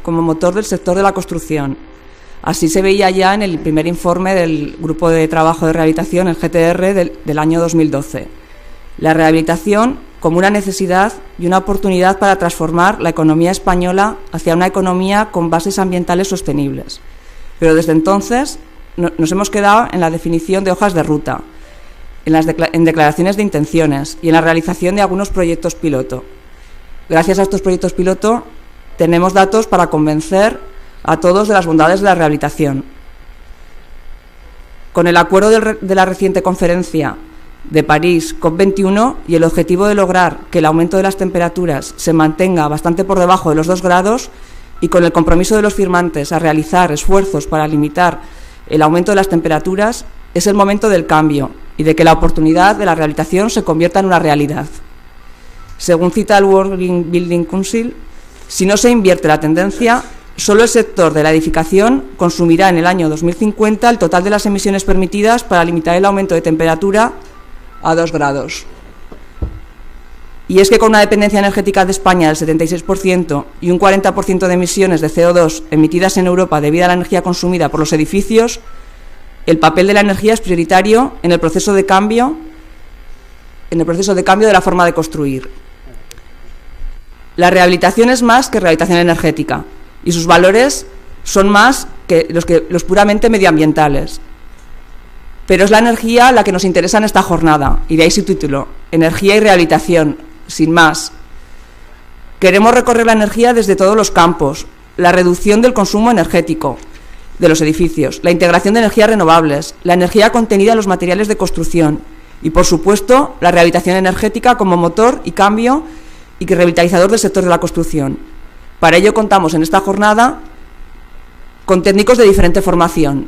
como motor del sector de la construcción. Así se veía ya en el primer informe del Grupo de Trabajo de Rehabilitación, el GTR, del año 2012. La rehabilitación como una necesidad y una oportunidad para transformar la economía española hacia una economía con bases ambientales sostenibles. Pero desde entonces nos hemos quedado en la definición de hojas de ruta, en declaraciones de intenciones y en la realización de algunos proyectos piloto. Gracias a estos proyectos piloto tenemos datos para convencer a todos de las bondades de la rehabilitación. Con el acuerdo de la reciente conferencia de París, COP21, y el objetivo de lograr que el aumento de las temperaturas se mantenga bastante por debajo de los 2 grados, y con el compromiso de los firmantes a realizar esfuerzos para limitar el aumento de las temperaturas, es el momento del cambio y de que la oportunidad de la rehabilitación se convierta en una realidad. Según cita el World Building Council, si no se invierte la tendencia, solo el sector de la edificación consumirá en el año 2050 el total de las emisiones permitidas para limitar el aumento de temperatura a 2 grados. Y es que con una dependencia energética de España del 76% y un 40% de emisiones de CO2 emitidas en Europa debido a la energía consumida por los edificios, el papel de la energía es prioritario en el proceso de cambio de la forma de construir. La rehabilitación es más que rehabilitación energética y sus valores son más que los puramente medioambientales. Pero es la energía la que nos interesa en esta jornada, y de ahí su título, Energía y Rehabilitación, sin más. Queremos recorrer la energía desde todos los campos, la reducción del consumo energético de los edificios, la integración de energías renovables, la energía contenida en los materiales de construcción y, por supuesto, la rehabilitación energética como motor y cambio y revitalizador del sector de la construcción. Para ello contamos en esta jornada con técnicos de diferente formación,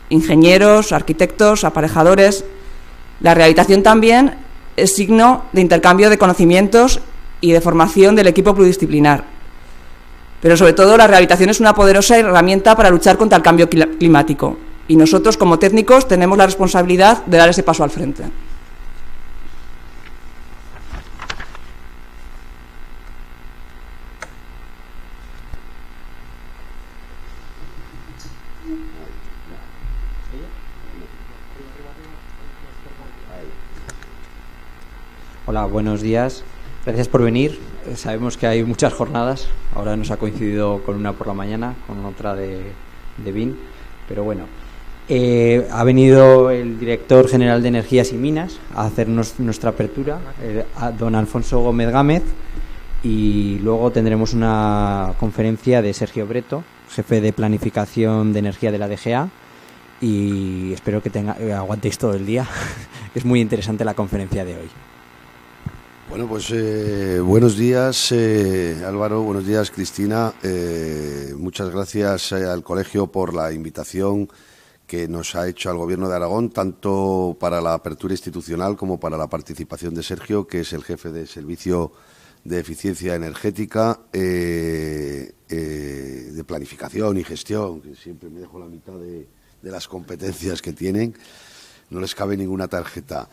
ingenieros, arquitectos, aparejadores. La rehabilitación también es signo de intercambio de conocimientos y de formación del equipo pluridisciplinar. Pero sobre todo la rehabilitación es una poderosa herramienta para luchar contra el cambio climático, y nosotros como técnicos tenemos la responsabilidad de dar ese paso al frente. Hola, buenos días. Gracias por venir. Sabemos que hay muchas jornadas. Ahora nos ha coincidido con una por la mañana, con otra de BIN. Pero bueno, ha venido el director general de Energías y Minas a hacernos nuestra apertura, don Alfonso Gómez Gámez. Y luego tendremos una conferencia de Sergio Breto, jefe de planificación de energía de la DGA. Y espero que aguantéis todo el día. Es muy interesante la conferencia de hoy. Bueno, pues buenos días Álvaro, buenos días Cristina, muchas gracias al colegio por la invitación que nos ha hecho al Gobierno de Aragón, tanto para la apertura institucional como para la participación de Sergio, que es el jefe de Servicio de Eficiencia Energética, de planificación y gestión, que siempre me dejo la mitad de las competencias que tienen, no les cabe ninguna tarjeta.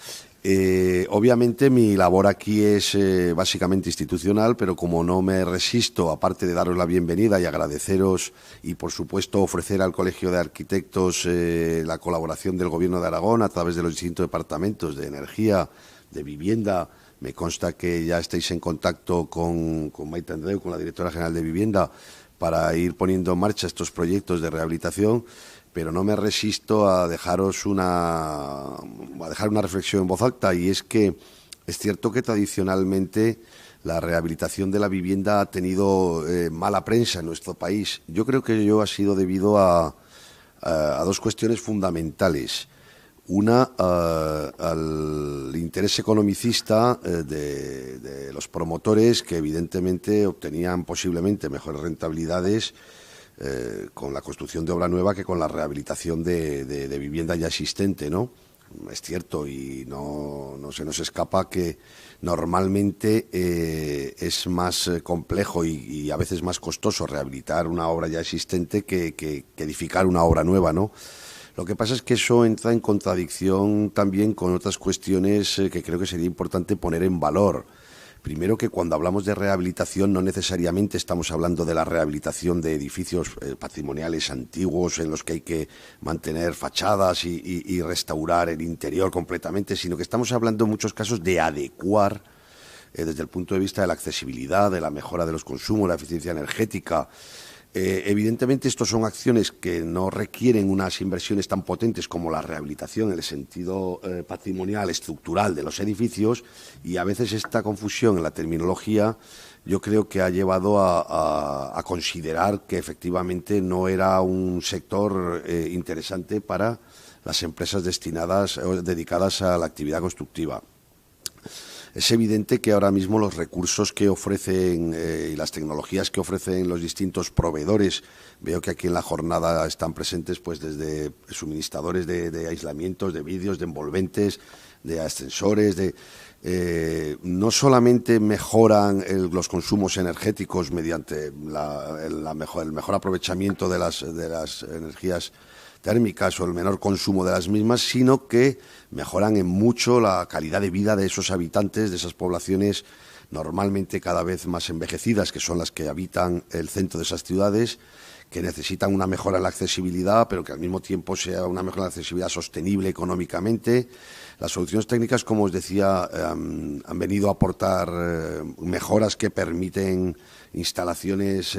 Obviamente mi labor aquí es básicamente institucional, pero como no me resisto, aparte de daros la bienvenida y agradeceros y por supuesto ofrecer al Colegio de Arquitectos la colaboración del Gobierno de Aragón a través de los distintos departamentos de energía, de vivienda. Me consta que ya estáis en contacto con Maite Andreu, con la directora general de Vivienda, para ir poniendo en marcha estos proyectos de rehabilitación. Pero no me resisto a dejar una reflexión en voz alta, y es que es cierto que tradicionalmente la rehabilitación de la vivienda ha tenido mala prensa en nuestro país. Yo creo que ello ha sido debido a dos cuestiones fundamentales. Una, al interés economicista de los promotores, que evidentemente obtenían posiblemente mejores rentabilidades con la construcción de obra nueva que con la rehabilitación de vivienda ya existente, ¿no? Es cierto, y no se nos escapa que normalmente es más complejo y a veces más costoso rehabilitar una obra ya existente que edificar una obra nueva, ¿no? Lo que pasa es que eso entra en contradicción también con otras cuestiones que creo que sería importante poner en valor. Primero, que cuando hablamos de rehabilitación no necesariamente estamos hablando de la rehabilitación de edificios patrimoniales antiguos en los que hay que mantener fachadas y restaurar el interior completamente, sino que estamos hablando en muchos casos de adecuar desde el punto de vista de la accesibilidad, de la mejora de los consumos, la eficiencia energética. Evidentemente, estos son acciones que no requieren unas inversiones tan potentes como la rehabilitación en el sentido patrimonial, estructural de los edificios, y a veces esta confusión en la terminología yo creo que ha llevado a considerar que efectivamente no era un sector interesante para las empresas dedicadas a la actividad constructiva. Es evidente que ahora mismo los recursos que ofrecen y las tecnologías que ofrecen los distintos proveedores, veo que aquí en la jornada están presentes pues desde suministradores de aislamientos, de vidrios, de envolventes, de ascensores, no solamente mejoran los consumos energéticos mediante el mejor aprovechamiento de las energías térmicas o el menor consumo de las mismas, sino que mejoran en mucho la calidad de vida de esos habitantes, de esas poblaciones normalmente cada vez más envejecidas, que son las que habitan el centro de esas ciudades, que necesitan una mejora en la accesibilidad, pero que al mismo tiempo sea una mejora en la accesibilidad sostenible económicamente. Las soluciones técnicas, como os decía, han venido a aportar mejoras que permiten instalaciones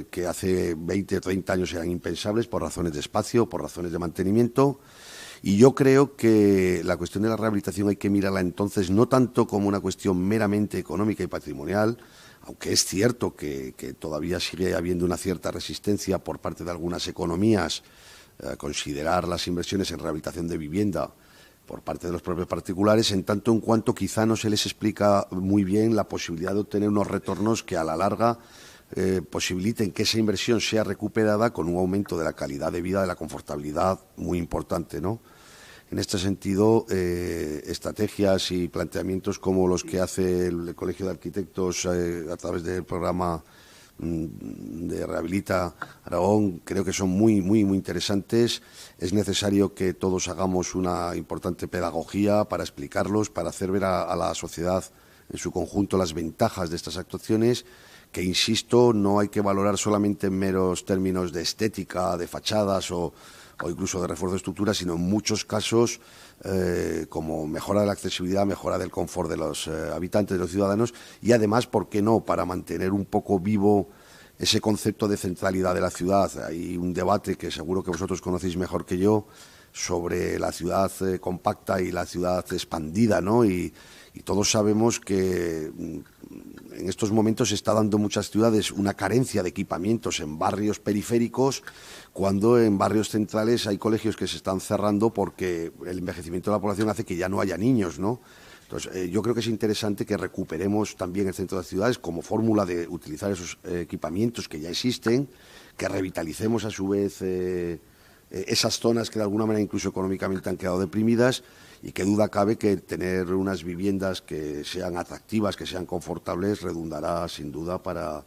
que hace 20 o 30 años eran impensables por razones de espacio, por razones de mantenimiento. Y yo creo que la cuestión de la rehabilitación hay que mirarla entonces no tanto como una cuestión meramente económica y patrimonial, aunque es cierto que todavía sigue habiendo una cierta resistencia por parte de algunas economías a considerar las inversiones en rehabilitación de vivienda por parte de los propios particulares, en tanto en cuanto quizá no se les explica muy bien la posibilidad de obtener unos retornos que a la larga posibiliten que esa inversión sea recuperada con un aumento de la calidad de vida, de la confortabilidad muy importante, ¿no? En este sentido, estrategias y planteamientos como los que hace el Colegio de Arquitectos a través del programa de Rehabilita Aragón creo que son muy interesantes. Es necesario que todos hagamos una importante pedagogía para explicarlos, para hacer ver a la sociedad en su conjunto las ventajas de estas actuaciones, que, insisto, no hay que valorar solamente en meros términos de estética, de fachadas o incluso de refuerzo de estructuras, sino en muchos casos como mejora de la accesibilidad, mejora del confort de los habitantes, de los ciudadanos, y además, ¿por qué no?, para mantener un poco vivo ese concepto de centralidad de la ciudad. Hay un debate que seguro que vosotros conocéis mejor que yo sobre la ciudad compacta y la ciudad expandida, ¿no? Y todos sabemos que en estos momentos se está dando en muchas ciudades una carencia de equipamientos en barrios periféricos, cuando en barrios centrales hay colegios que se están cerrando porque el envejecimiento de la población hace que ya no haya niños, ¿no? Entonces, yo creo que es interesante que recuperemos también el centro de las ciudades como fórmula de utilizar esos equipamientos que ya existen, que revitalicemos a su vez esas zonas que de alguna manera incluso económicamente han quedado deprimidas, y qué duda cabe que tener unas viviendas que sean atractivas, que sean confortables, redundará sin duda para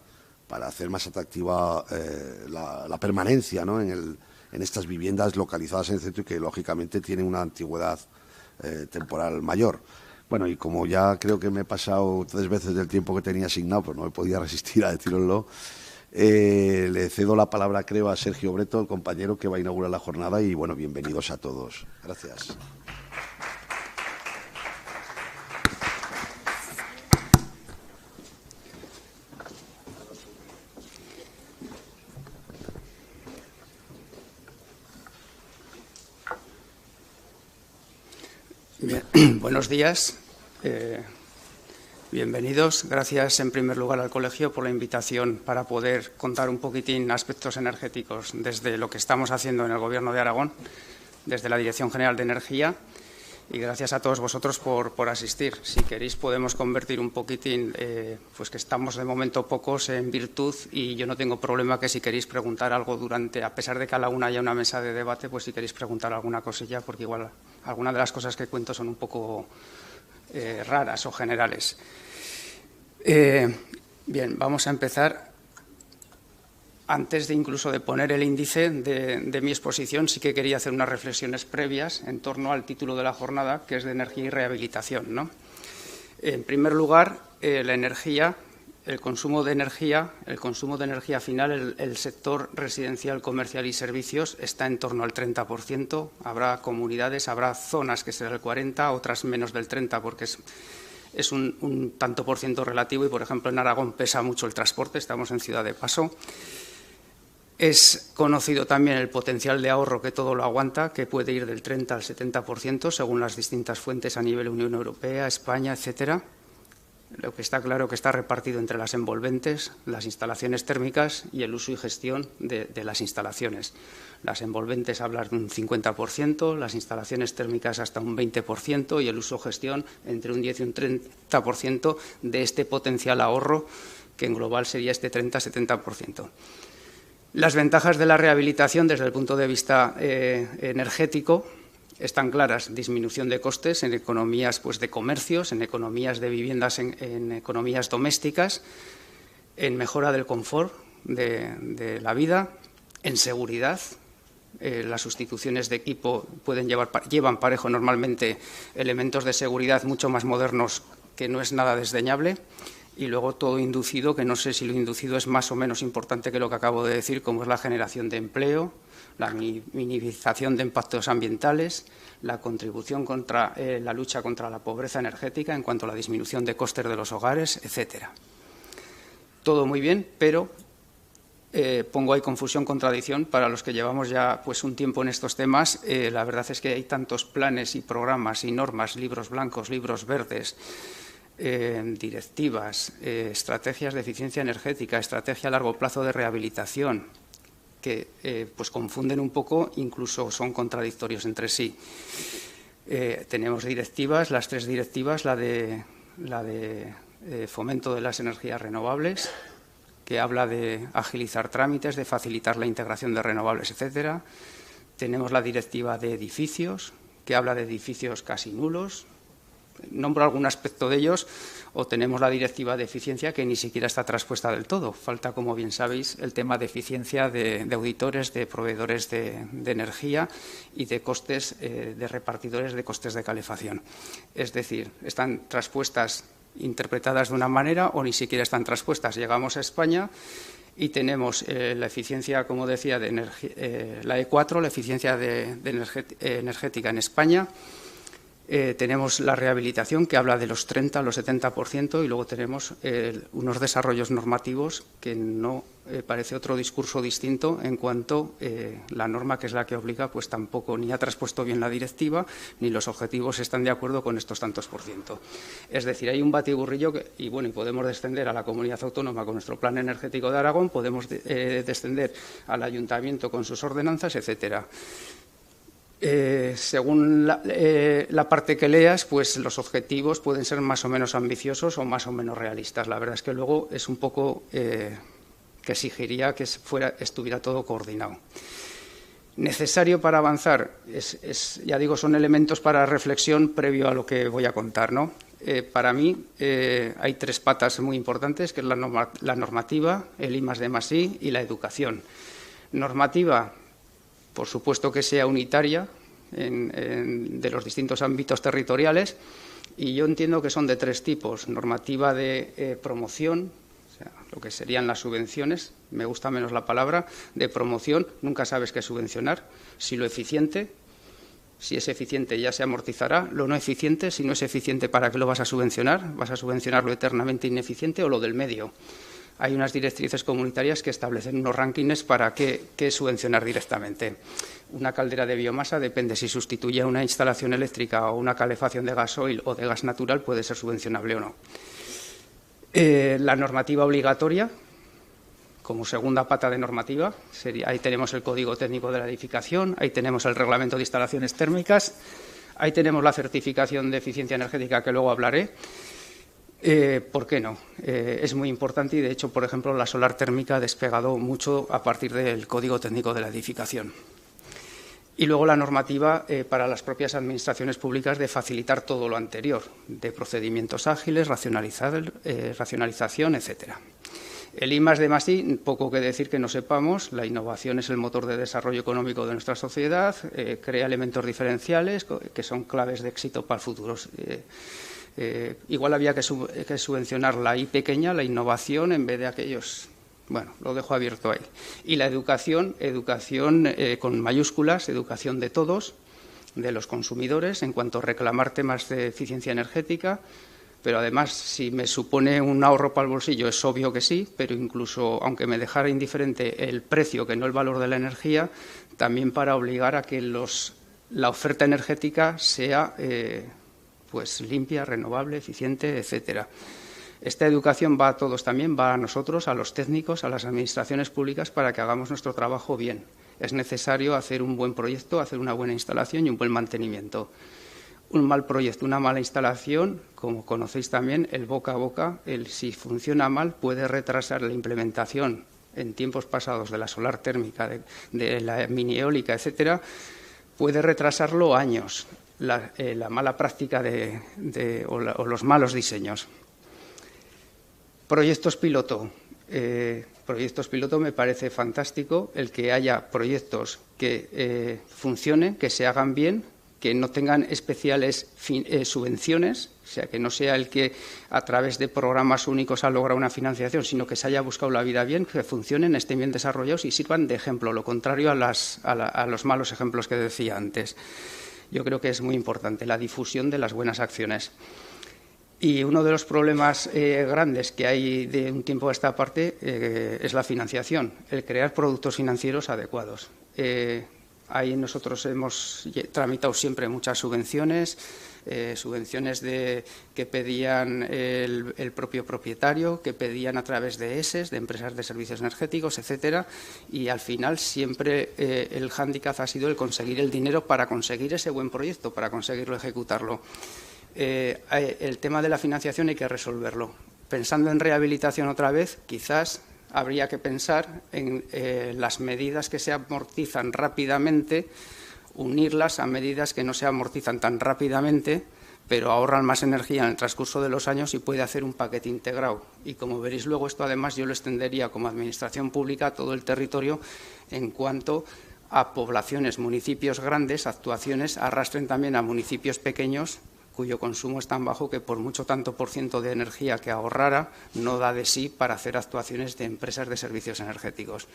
hacer más atractiva la permanencia, ¿no?, en estas viviendas localizadas en el centro y que lógicamente tienen una antigüedad temporal mayor. Bueno, y como ya creo que me he pasado 3 veces del tiempo que tenía asignado, pues no me podía resistir a deciroslo, le cedo la palabra, creo, a Sergio Breto, el compañero que va a inaugurar la jornada, y bueno, bienvenidos a todos. Gracias. Bien, buenos días, bienvenidos. Gracias en primer lugar al colegio por la invitación para poder contar un poquitín aspectos energéticos desde lo que estamos haciendo en el Gobierno de Aragón, desde la Dirección General de Energía, y gracias a todos vosotros por asistir. Si queréis podemos convertir un poquitín, pues que estamos de momento pocos, en virtud, y yo no tengo problema que si queréis preguntar algo durante, a pesar de que a la una haya una mesa de debate, pues si queréis preguntar alguna cosilla, porque igual algunas de las cosas que cuento son un poco raras o generales. Bien, vamos a empezar. Antes de incluso de poner el índice de mi exposición, sí que quería hacer unas reflexiones previas en torno al título de la jornada, que es de energía y rehabilitación, ¿no? En primer lugar, la energía, el consumo de energía final, el sector residencial, comercial y servicios está en torno al 30%. Habrá comunidades, habrá zonas que será el 40%, otras menos del 30%, porque es un tanto por ciento relativo y, por ejemplo, en Aragón pesa mucho el transporte, estamos en ciudad de paso. Es conocido también el potencial de ahorro que todo lo aguanta, que puede ir del 30 al 70% según las distintas fuentes a nivel Unión Europea, España, etcétera. Lo que está claro que está repartido entre las envolventes, las instalaciones térmicas y el uso y gestión de las instalaciones. Las envolventes hablan de un 50%, las instalaciones térmicas hasta un 20% y el uso-gestión entre un 10 y un 30% de este potencial ahorro, que en global sería este 30-70%. Las ventajas de la rehabilitación desde el punto de vista energético están claras: disminución de costes en economías pues, de comercios, en economías de viviendas, en economías domésticas, en mejora del confort de la vida, en seguridad. Las sustituciones de equipo llevan parejo normalmente elementos de seguridad mucho más modernos, que no es nada desdeñable. Y luego todo inducido, que no sé si lo inducido es más o menos importante que lo que acabo de decir, como es la generación de empleo, la minimización de impactos ambientales, la contribución contra la lucha contra la pobreza energética en cuanto a la disminución de costes de los hogares, etcétera. Todo muy bien, pero pongo ahí confusión, contradicción. Para los que llevamos ya pues, un tiempo en estos temas, la verdad es que hay tantos planes y programas y normas, libros blancos, libros verdes, directivas, estrategias de eficiencia energética, estrategia a largo plazo de rehabilitación, que pues confunden un poco, incluso son contradictorios entre sí. Tenemos directivas, las 3 directivas, la de fomento de las energías renovables, que habla de agilizar trámites, de facilitar la integración de renovables, etcétera. Tenemos la directiva de edificios, que habla de edificios casi nulos. Nombro algún aspecto de ellos, o tenemos la directiva de eficiencia, que ni siquiera está traspuesta del todo. Falta, como bien sabéis, el tema de eficiencia de auditores, de proveedores de energía y de costes de repartidores de costes de calefacción. Es decir, están traspuestas, interpretadas de una manera, o ni siquiera están traspuestas. Llegamos a España y tenemos la eficiencia, como decía, de la E4, la eficiencia energética en España. Tenemos la rehabilitación, que habla de los 30 a los 70%, y luego tenemos unos desarrollos normativos que no parece otro discurso distinto en cuanto la norma, que es la que obliga, pues tampoco ni ha traspuesto bien la directiva, ni los objetivos están de acuerdo con estos tantos por ciento. Es decir, hay un batiburrillo y podemos descender a la comunidad autónoma con nuestro plan energético de Aragón, podemos descender al ayuntamiento con sus ordenanzas, etcétera. Según la parte que leas, pues los objetivos pueden ser más o menos ambiciosos o más o menos realistas. La verdad es que luego es un poco que exigiría que estuviera todo coordinado. Necesario para avanzar, ya digo, son elementos para reflexión previo a lo que voy a contar, ¿no? Para mí hay 3 patas muy importantes, que es la normativa, el I+D+I y la educación. Normativa, por supuesto que sea unitaria de los distintos ámbitos territoriales, y yo entiendo que son de 3 tipos. Normativa de promoción, o sea, lo que serían las subvenciones, me gusta menos la palabra, de promoción, nunca sabes qué subvencionar. Si es eficiente ya se amortizará; lo no eficiente, si no es eficiente, ¿para qué lo vas a subvencionar? ¿Vas a subvencionar lo eternamente ineficiente o lo del medio? Hay unas directrices comunitarias que establecen unos rankings para qué subvencionar directamente. Una caldera de biomasa, depende si sustituye a una instalación eléctrica o una calefacción de gasoil o de gas natural, puede ser subvencionable o no. La normativa obligatoria, como segunda pata de normativa, ahí tenemos el Código Técnico de la Edificación, ahí tenemos el Reglamento de Instalaciones Térmicas, ahí tenemos la certificación de eficiencia energética, que luego hablaré. ¿Por qué no? Es muy importante y, de hecho, por ejemplo, la solar térmica ha despegado mucho a partir del Código Técnico de la Edificación. Y luego la normativa para las propias administraciones públicas de facilitar todo lo anterior, de procedimientos ágiles, racionalización, etcétera. El I+D+I, poco que decir que no sepamos. La innovación es el motor de desarrollo económico de nuestra sociedad, crea elementos diferenciales que son claves de éxito para el futuro. Igual había que subvencionar la I pequeña, la innovación, en vez de aquellos. Bueno, lo dejo abierto ahí. Y la educación con mayúsculas, educación de todos, de los consumidores, en cuanto a reclamar temas de eficiencia energética. Pero además, si me supone un ahorro para el bolsillo, es obvio que sí, pero incluso, aunque me dejara indiferente el precio, que no el valor de la energía, también para obligar a que la oferta energética sea pues limpia, renovable, eficiente, etcétera. Esta educación va a todos también, va a nosotros, a los técnicos, a las administraciones públicas, para que hagamos nuestro trabajo bien. Es necesario hacer un buen proyecto, hacer una buena instalación y un buen mantenimiento. Un mal proyecto, una mala instalación, como conocéis también, el boca a boca, si funciona mal, puede retrasar la implementación en tiempos pasados de la solar térmica, de la mini eólica, etcétera, puede retrasarlo años, la mala práctica o los malos diseños. Proyectos piloto. Proyectos piloto me parece fantástico el que haya proyectos que funcionen, que se hagan bien, que no tengan especiales subvenciones, o sea, que no sea el que a través de programas únicos ha logrado una financiación, sino que se haya buscado la vida bien, que funcionen, estén bien desarrollados y sirvan de ejemplo, lo contrario a los malos ejemplos que decía antes. Yo creo que es muy importante la difusión de las buenas acciones. Y uno de los problemas grandes que hay de un tiempo a esta parte es la financiación, el crear productos financieros adecuados. Ahí nosotros hemos tramitado siempre muchas subvenciones, subvenciones que pedían el propio propietario, que pedían a través de ESES, de empresas de servicios energéticos, etcétera, y al final siempre el hándicap ha sido el conseguir el dinero para conseguir ese buen proyecto, para conseguirlo ejecutarlo. El tema de la financiación hay que resolverlo. Pensando en rehabilitación otra vez, quizás habría que pensar en las medidas que se amortizan rápidamente, unirlas a medidas que no se amortizan tan rápidamente, pero ahorran más energía en el transcurso de los años y puede hacer un paquete integrado. Y como veréis luego, esto además yo lo extendería como administración pública a todo el territorio en cuanto a poblaciones, municipios grandes, actuaciones arrastren también a municipios pequeños cuyo consumo es tan bajo que por mucho tanto por ciento de energía que ahorrara no da de sí para hacer actuaciones de empresas de servicios energéticos.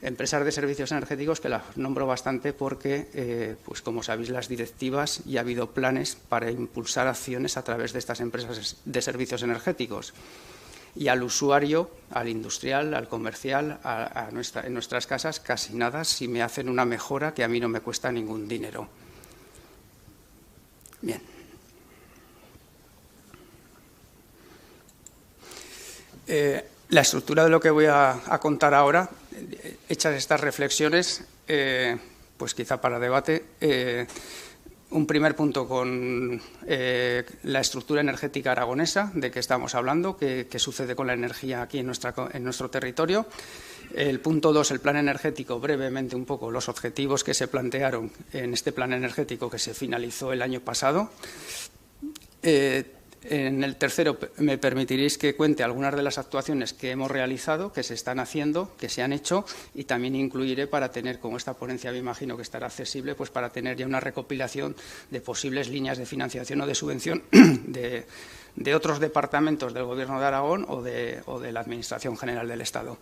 Empresas de servicios energéticos que las nombro bastante porque, pues como sabéis, las directivas y ha habido planes para impulsar acciones a través de estas empresas de servicios energéticos. Y al usuario, al industrial, al comercial, en nuestras casas, casi nada si me hacen una mejora que a mí no me cuesta ningún dinero. Bien. La estructura de lo que voy a contar ahora, hechas estas reflexiones, pues quizá para debate, un primer punto con la estructura energética aragonesa, de que estamos hablando, qué sucede con la energía aquí en nuestro territorio. El punto 2, el plan energético, brevemente un poco los objetivos que se plantearon en este plan energético que se finalizó el año pasado. En el tercero me permitiréis que cuente algunas de las actuaciones que hemos realizado, que se están haciendo, que se han hecho, y también incluiré para tener, como esta ponencia me imagino que estará accesible, pues para tener ya una recopilación de posibles líneas de financiación o de subvención de otros departamentos del Gobierno de Aragón o de la Administración General del Estado.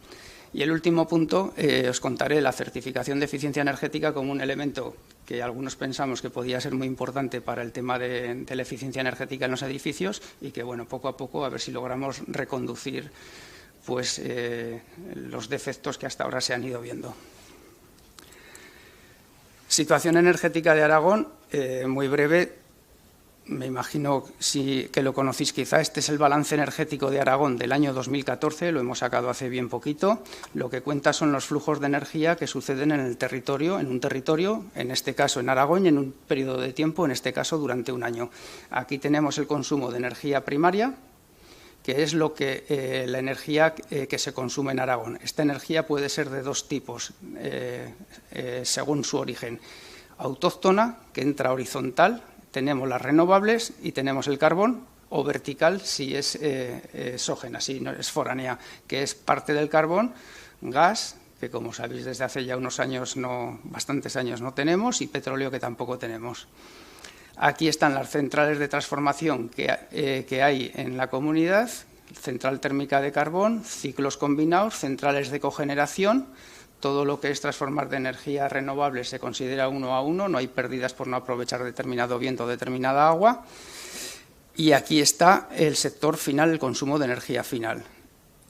Y el último punto, os contaré la certificación de eficiencia energética como un elemento que algunos pensamos que podía ser muy importante para el tema de la eficiencia energética en los edificios y que, bueno, poco a poco a ver si logramos reconducir pues, los defectos que hasta ahora se han ido viendo. Situación energética de Aragón, muy breve. Me imagino que lo conocéis quizá. Este es el balance energético de Aragón del año 2014, lo hemos sacado hace bien poquito. Lo que cuenta son los flujos de energía que suceden en un territorio, en este caso en Aragón, y en un periodo de tiempo, en este caso durante un año. Aquí tenemos el consumo de energía primaria, que es la energía que se consume en Aragón. Esta energía puede ser de dos tipos, según su origen. Autóctona, que entra horizontal. Tenemos las renovables y tenemos el carbón, o vertical si es exógena, si no es foránea, que es parte del carbón, gas, que como sabéis desde hace ya unos años, bastantes años no tenemos, y petróleo que tampoco tenemos. Aquí están las centrales de transformación que hay en la comunidad, central térmica de carbón, ciclos combinados, centrales de cogeneración. Todo lo que es transformar de energía renovable se considera 1 a 1, no hay pérdidas por no aprovechar determinado viento o determinada agua. Y aquí está el sector final, el consumo de energía final.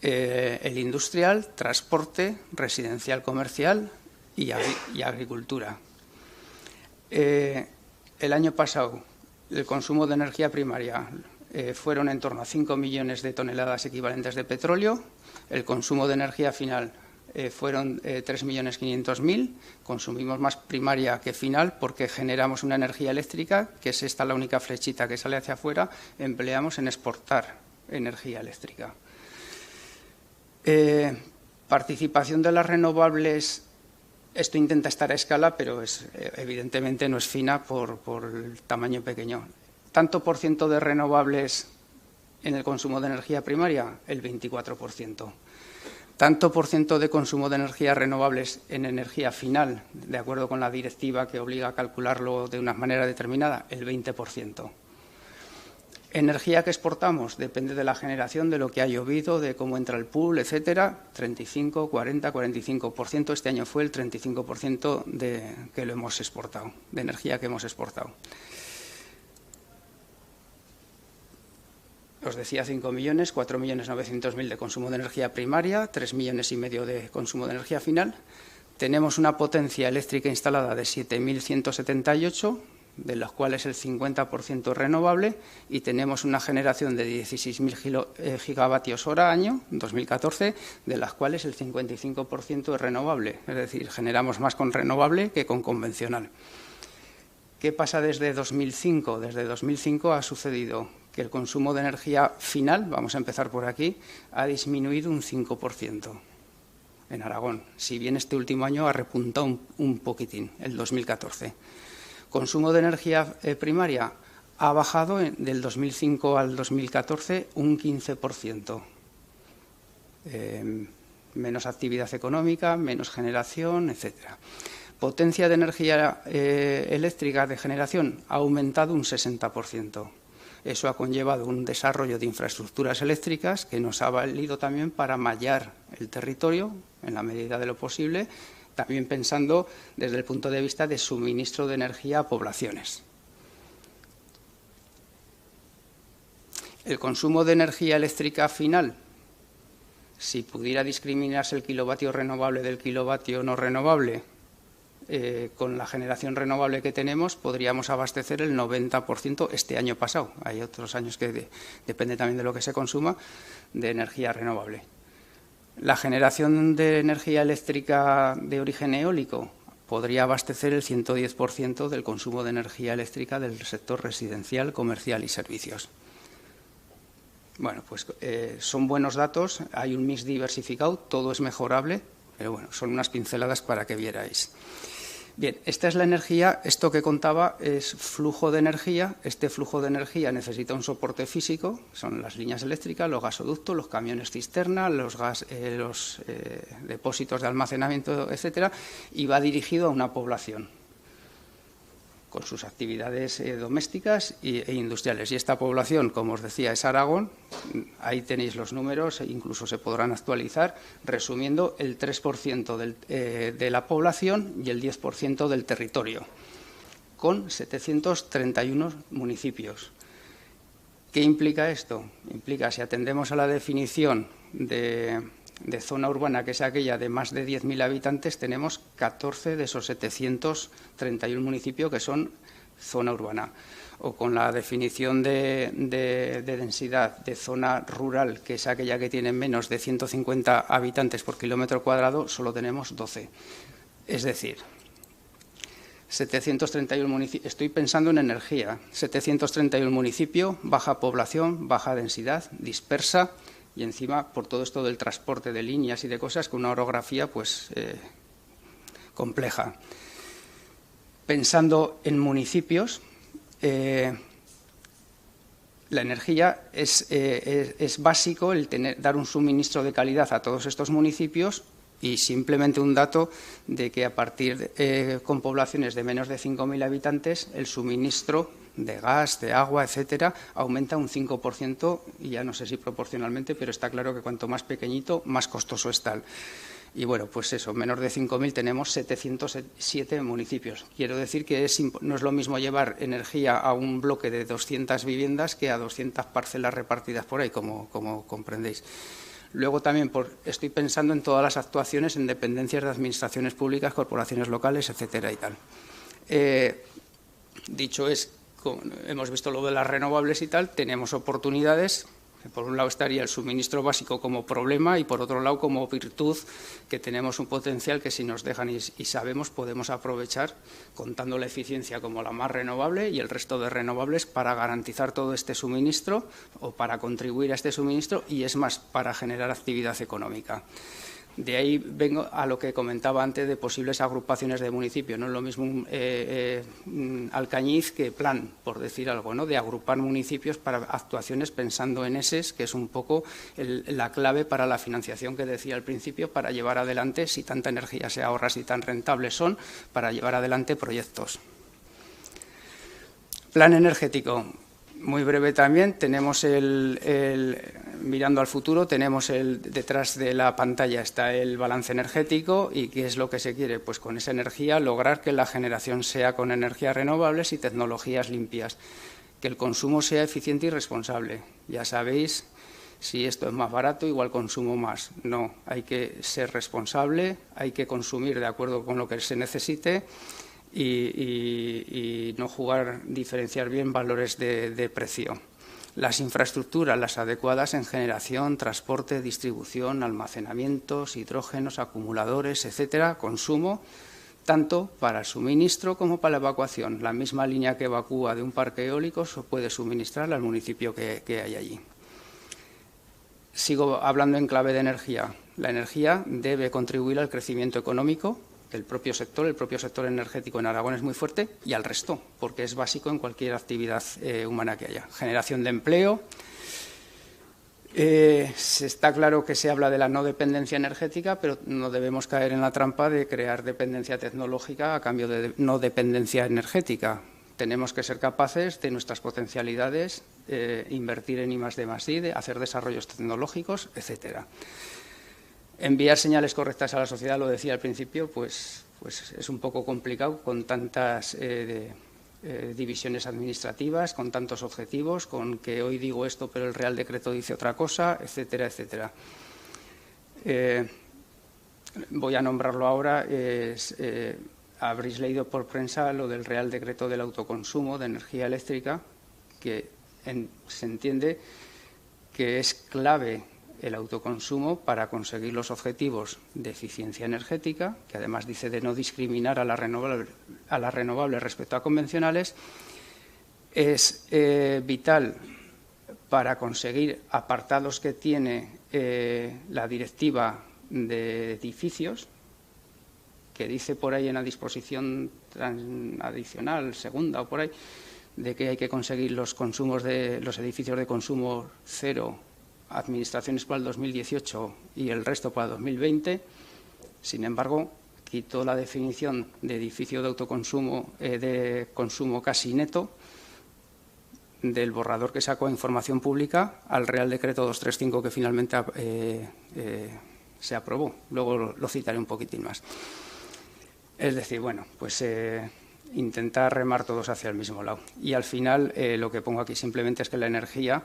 El industrial, transporte, residencial, comercial y agricultura. El año pasado, el consumo de energía primaria fueron en torno a 5 millones de toneladas equivalentes de petróleo. El consumo de energía final fueron 3.500.000. Consumimos más primaria que final porque generamos una energía eléctrica, que es esta la única flechita que sale hacia afuera, empleamos en exportar energía eléctrica. Participación de las renovables. Esto intenta estar a escala, pero evidentemente no es fina por el tamaño pequeño. Tanto por ciento de renovables en el consumo de energía primaria, el 24%. Tanto por ciento de consumo de energías renovables en energía final, de acuerdo con la directiva que obliga a calcularlo de una manera determinada, el 20%. Energía que exportamos depende de la generación, de lo que ha llovido, de cómo entra el pool, etcétera, 35, 40, 45%. Este año fue el 35% que lo hemos exportado, de energía que hemos exportado. Os decía 5 millones, 4.900.000 de consumo de energía primaria, 3,5 millones de consumo de energía final. Tenemos una potencia eléctrica instalada de 7.178, de los cuales el 50% es renovable, y tenemos una generación de 16.000 gigavatios hora año, en 2014, de las cuales el 55% es renovable. Es decir, generamos más con renovable que con convencional. ¿Qué pasa desde 2005? Desde 2005 ha sucedido que el consumo de energía final, vamos a empezar por aquí, ha disminuido un 5% en Aragón. Si bien este último año ha repuntado un poquitín, el 2014. Consumo de energía primaria ha bajado del 2005 al 2014 un 15%. Menos actividad económica, menos generación, etcétera. Potencia de energía eléctrica de generación ha aumentado un 60%. Eso ha conllevado un desarrollo de infraestructuras eléctricas que nos ha valido también para mallar el territorio en la medida de lo posible, también pensando desde el punto de vista de suministro de energía a poblaciones. El consumo de energía eléctrica final, si pudiera discriminarse el kilovatio renovable del kilovatio no renovable, con la generación renovable que tenemos, podríamos abastecer el 90% este año pasado. Hay otros años que depende también de lo que se consuma, de energía renovable. La generación de energía eléctrica de origen eólico podría abastecer el 110% del consumo de energía eléctrica del sector residencial, comercial y servicios. Bueno, pues son buenos datos, hay un mix diversificado, todo es mejorable, pero bueno, son unas pinceladas para que vierais. Bien, esta es la energía, esto que contaba es flujo de energía. Este flujo de energía necesita un soporte físico, son las líneas eléctricas, los gasoductos, los camiones cisterna, los depósitos de almacenamiento, etcétera, y va dirigido a una población con sus actividades domésticas e industriales. Y esta población, como os decía, es Aragón. Ahí tenéis los números, incluso se podrán actualizar, resumiendo el 3% de la población y el 10% del territorio, con 731 municipios. ¿Qué implica esto? Implica, si atendemos a la definición de zona urbana, que es aquella de más de 10.000 habitantes, tenemos 14 de esos 731 municipios que son zona urbana. O con la definición de densidad de zona rural, que es aquella que tiene menos de 150 habitantes por kilómetro cuadrado, solo tenemos 12. Es decir, 731 municipios, estoy pensando en energía, 731 municipios, baja población, baja densidad, dispersa, y encima por todo esto del transporte de líneas y de cosas, con una orografía pues compleja. Pensando en municipios, la energía es básico el dar un suministro de calidad a todos estos municipios, y simplemente un dato de que a partir con poblaciones de menos de 5.000 habitantes el suministro de gas, de agua, etcétera, aumenta un 5%, y ya no sé si proporcionalmente, pero está claro que cuanto más pequeñito, más costoso es tal. Y bueno, pues eso, menos de 5.000 tenemos 707 municipios. Quiero decir que no es lo mismo llevar energía a un bloque de 200 viviendas que a 200 parcelas repartidas por ahí, como comprendéis. Luego también estoy pensando en todas las actuaciones en dependencias de administraciones públicas, corporaciones locales, etcétera y tal. Dicho hemos visto lo de las renovables y tal, tenemos oportunidades. Por un lado estaría el suministro básico como problema y por otro lado como virtud, que tenemos un potencial que si nos dejan y sabemos podemos aprovechar, contando la eficiencia como la más renovable y el resto de renovables para garantizar todo este suministro o para contribuir a este suministro y es más para generar actividad económica. De ahí vengo a lo que comentaba antes de posibles agrupaciones de municipios. No es lo mismo Alcañiz que Plan, por decir algo, ¿no? De agrupar municipios para actuaciones pensando en eses, que es un poco la clave para la financiación que decía al principio, para llevar adelante, si tanta energía se ahorra, si tan rentables son, para llevar adelante proyectos. Plan energético. Muy breve también, tenemos mirando al futuro, tenemos detrás de la pantalla está el balance energético y ¿qué es lo que se quiere? Pues con esa energía lograr que la generación sea con energías renovables y tecnologías limpias, que el consumo sea eficiente y responsable. Ya sabéis, si esto es más barato, igual consumo más. No, hay que ser responsable, hay que consumir de acuerdo con lo que se necesite y no diferenciar bien valores de precio. Las infraestructuras, las adecuadas en generación, transporte, distribución, almacenamientos, hidrógenos, acumuladores, etcétera, consumo, tanto para el suministro como para la evacuación. La misma línea que evacúa de un parque eólico se puede suministrar al municipio que hay allí. Sigo hablando en clave de energía. La energía debe contribuir al crecimiento económico del propio sector. El propio sector energético en Aragón es muy fuerte y al resto, porque es básico en cualquier actividad humana que haya. Generación de empleo. Está claro que se habla de la no dependencia energética, pero no debemos caer en la trampa de crear dependencia tecnológica a cambio de no dependencia energética. Tenemos que ser capaces de nuestras potencialidades, invertir en I+D+I, hacer desarrollos tecnológicos, etcétera. Enviar señales correctas a la sociedad, lo decía al principio, pues es un poco complicado con tantas divisiones administrativas, con tantos objetivos, con que hoy digo esto pero el Real Decreto dice otra cosa, etcétera, etcétera. Voy a nombrarlo ahora. Habréis leído por prensa lo del Real Decreto del autoconsumo de energía eléctrica, que se entiende que es clave el autoconsumo para conseguir los objetivos de eficiencia energética, que además dice de no discriminar a las renovables respecto a convencionales, es vital para conseguir apartados que tiene la directiva de edificios, que dice por ahí en la disposición adicional, segunda o por ahí, de que hay que conseguir los consumos de los edificios de consumo cero, administraciones para el 2018 y el resto para el 2020. Sin embargo, quitó la definición de edificio de autoconsumo, de consumo casi neto, del borrador que sacó a información pública al Real Decreto 235 que finalmente se aprobó. Luego lo citaré un poquitín más. Es decir, bueno, pues intentar remar todos hacia el mismo lado. Y al final lo que pongo aquí simplemente es que la energía,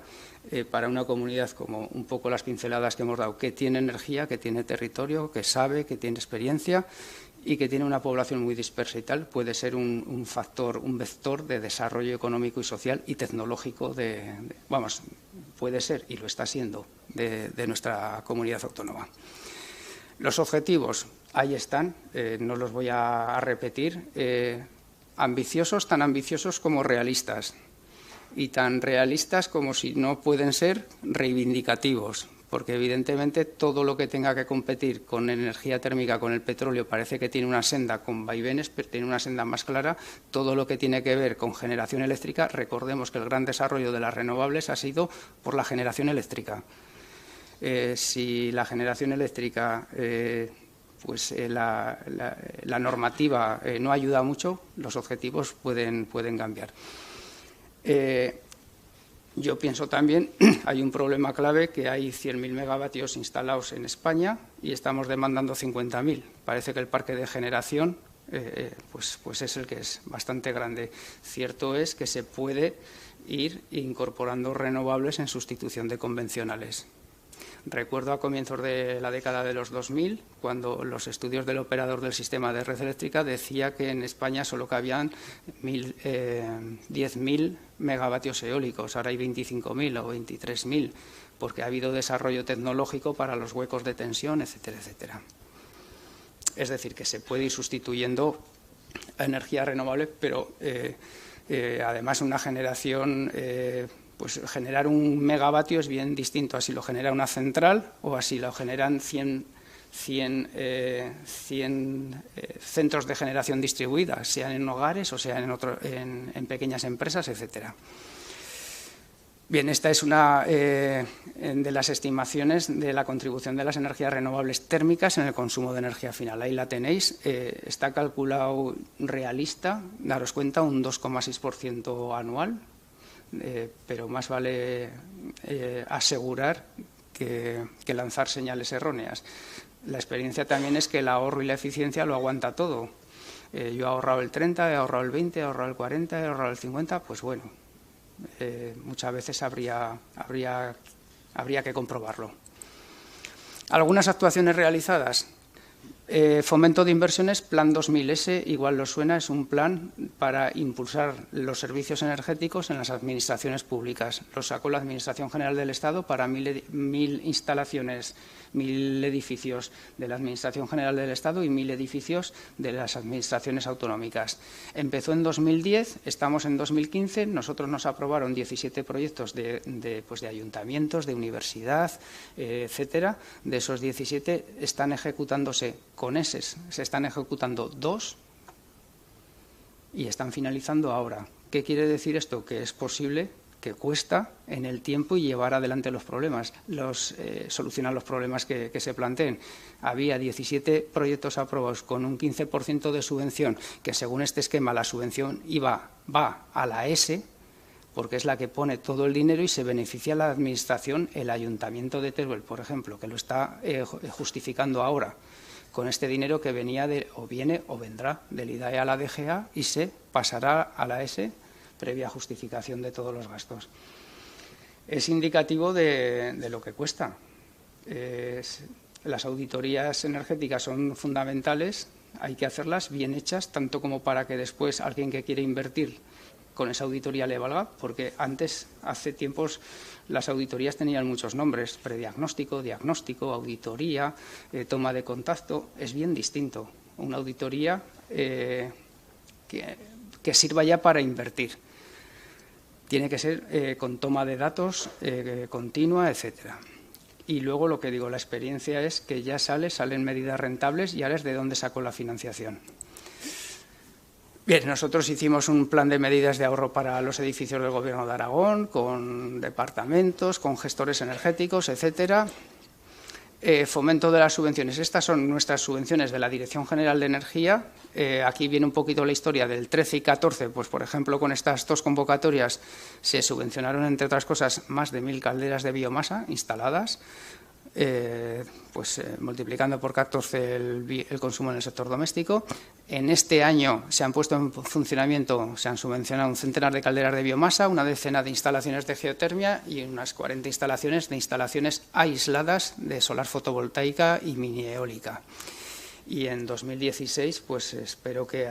para una comunidad como un poco las pinceladas que hemos dado, que tiene energía, que tiene territorio, que sabe, que tiene experiencia y que tiene una población muy dispersa y tal, puede ser un factor, un vector de desarrollo económico y social y tecnológico vamos, puede ser y lo está siendo de nuestra comunidad autónoma. Los objetivos, ahí están, no los voy a repetir. Ambiciosos, tan ambiciosos como realistas y tan realistas como si no pueden ser reivindicativos, porque evidentemente todo lo que tenga que competir con energía térmica, con el petróleo, parece que tiene una senda con vaivenes, pero tiene una senda más clara. Todo lo que tiene que ver con generación eléctrica, recordemos que el gran desarrollo de las renovables ha sido por la generación eléctrica. Si la generación eléctrica la normativa no ayuda mucho, los objetivos pueden cambiar. Yo pienso también, hay un problema clave, que hay 100.000 megavatios instalados en España y estamos demandando 50.000. Parece que el parque de generación pues es el que es bastante grande. Cierto es que se puede ir incorporando renovables en sustitución de convencionales. Recuerdo a comienzos de la década de los 2000, cuando los estudios del operador del sistema de red eléctrica decía que en España solo cabían 10.000 megavatios eólicos, ahora hay 25.000 o 23.000, porque ha habido desarrollo tecnológico para los huecos de tensión, etcétera, etcétera. Es decir, que se puede ir sustituyendo a energía renovable, pero además una generación... pues generar un megavatio es bien distinto a si lo genera una central o a si lo generan 100 centros de generación distribuida, sean en hogares o sean en pequeñas empresas, etcétera. Bien, esta es una de las estimaciones de la contribución de las energías renovables térmicas en el consumo de energía final. Ahí la tenéis, está calculado realista, daros cuenta, un 2,6% anual. Pero más vale asegurar que lanzar señales erróneas. La experiencia también es que el ahorro y la eficiencia lo aguanta todo. Yo he ahorrado el 30, he ahorrado el 20, he ahorrado el 40, he ahorrado el 50, pues bueno, muchas veces habría que comprobarlo. Algunas actuaciones realizadas. Fomento de inversiones, Plan 2000S, igual os suena, es un plan para impulsar los servicios energéticos en las administraciones públicas. Lo sacó la Administración General del Estado para 1.000 instalaciones, 1.000 edificios de la Administración General del Estado y 1.000 edificios de las administraciones autonómicas. Empezó en 2010, estamos en 2015, nosotros nos aprobaron 17 proyectos de ayuntamientos, de universidad, etcétera. De esos 17 están ejecutándose con ESES, se están ejecutando 2 y están finalizando ahora. ¿Qué quiere decir esto? Que es posible, que cuesta en el tiempo y llevar adelante los problemas, solucionar los problemas que se planteen. Había 17 proyectos aprobados con un 15% de subvención, que según este esquema la subvención va a la ESE, porque es la que pone todo el dinero y se beneficia a la administración, el Ayuntamiento de Teruel, por ejemplo, que lo está justificando ahora, con este dinero que viene o vendrá del IDAE a la DGA y se pasará a la ESE previa justificación de todos los gastos. Es indicativo de lo que cuesta. Las auditorías energéticas son fundamentales, hay que hacerlas bien hechas, tanto como para que después alguien que quiere invertir con esa auditoría le valga, porque antes, hace tiempos, las auditorías tenían muchos nombres: prediagnóstico, diagnóstico, auditoría, toma de contacto. Es bien distinto una auditoría que sirva ya para invertir. Tiene que ser con toma de datos continua, etcétera. Y luego lo que digo, la experiencia es que ya salen medidas rentables y ahora es de dónde sacó la financiación. Bien, nosotros hicimos un plan de medidas de ahorro para los edificios del Gobierno de Aragón, con departamentos, con gestores energéticos, etcétera. Fomento de las subvenciones. Estas son nuestras subvenciones de la Dirección General de Energía. Aquí viene un poquito la historia del 13 y 14. Pues, por ejemplo, con estas dos convocatorias se subvencionaron, entre otras cosas, más de 1.000 calderas de biomasa instaladas. Multiplicando por 14 el consumo en el sector doméstico. En este año se han puesto en funcionamiento, se han subvencionado un centenar de calderas de biomasa, una decena de instalaciones de geotermia y unas 40 instalaciones aisladas de solar fotovoltaica y mini eólica. Y en 2016, pues espero que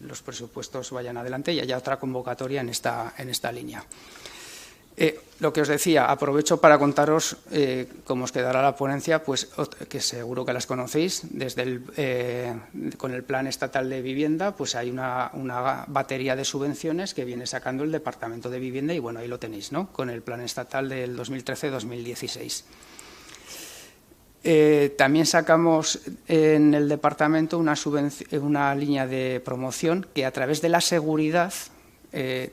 los presupuestos vayan adelante y haya otra convocatoria en esta línea. Lo que os decía, aprovecho para contaros cómo os quedará la ponencia, pues que seguro que las conocéis. Con el Plan Estatal de Vivienda, pues hay una batería de subvenciones que viene sacando el Departamento de Vivienda y bueno, ahí lo tenéis, ¿no? Con el Plan Estatal del 2013-2016. También sacamos en el departamento una línea de promoción que a través de la seguridad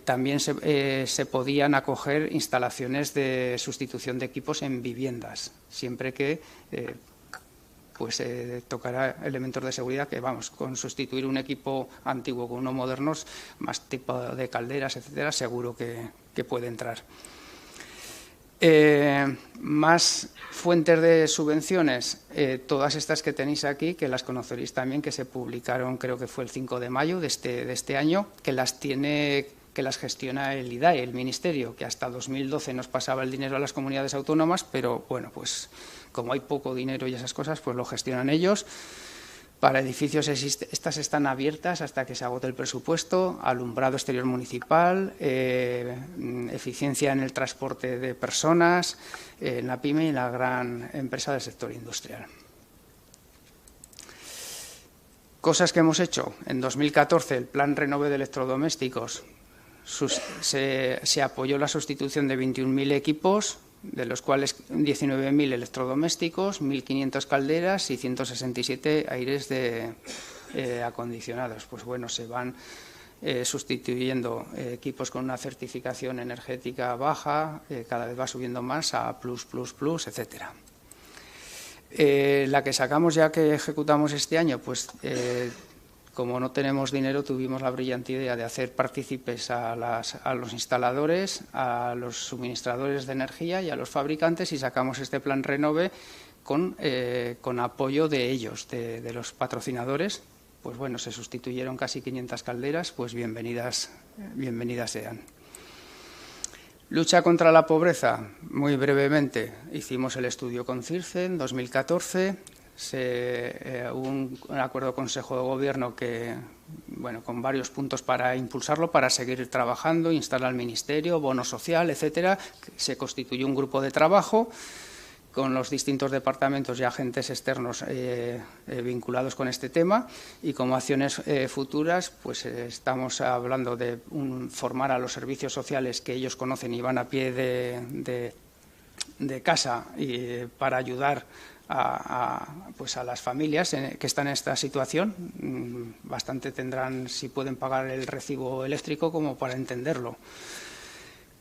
también se podían acoger instalaciones de sustitución de equipos en viviendas, siempre que pues tocará elementos de seguridad que, vamos, con sustituir un equipo antiguo con uno moderno, más tipo de calderas, etcétera, seguro que puede entrar. Más fuentes de subvenciones, todas estas que tenéis aquí, que las conoceréis también, que se publicaron, creo que fue el 5 de mayo de este año, que las gestiona el IDAE, el Ministerio, que hasta 2012 nos pasaba el dinero a las comunidades autónomas, pero bueno, pues como hay poco dinero y esas cosas, pues lo gestionan ellos. Para edificios estas están abiertas hasta que se agote el presupuesto, alumbrado exterior municipal, eficiencia en el transporte de personas, en la PYME y en la gran empresa del sector industrial. Cosas que hemos hecho. En 2014, el Plan Renove de electrodomésticos, se apoyó la sustitución de 21.000 equipos, de los cuales 19.000 electrodomésticos, 1.500 calderas y 167 aires acondicionados. Pues bueno, se van sustituyendo equipos con una certificación energética baja, cada vez va subiendo más a plus, etcétera. La que sacamos ya que ejecutamos este año, pues como no tenemos dinero, tuvimos la brillante idea de hacer partícipes a los instaladores, a los suministradores de energía y a los fabricantes, y sacamos este plan Renove con apoyo de ellos, de los patrocinadores. Pues bueno, se sustituyeron casi 500 calderas, pues bienvenidas sean. Lucha contra la pobreza, muy brevemente, hicimos el estudio con CIRCE en 2014. Hubo un acuerdo Consejo de Gobierno con varios puntos para impulsarlo, para seguir trabajando, instalar al Ministerio, bono social, etcétera. Se constituyó un grupo de trabajo con los distintos departamentos y agentes externos vinculados con este tema, y como acciones futuras, pues estamos hablando de formar a los servicios sociales que ellos conocen y van a pie de casa para ayudar a las familias que están en esta situación. Bastante tendrán si pueden pagar el recibo eléctrico como para entenderlo.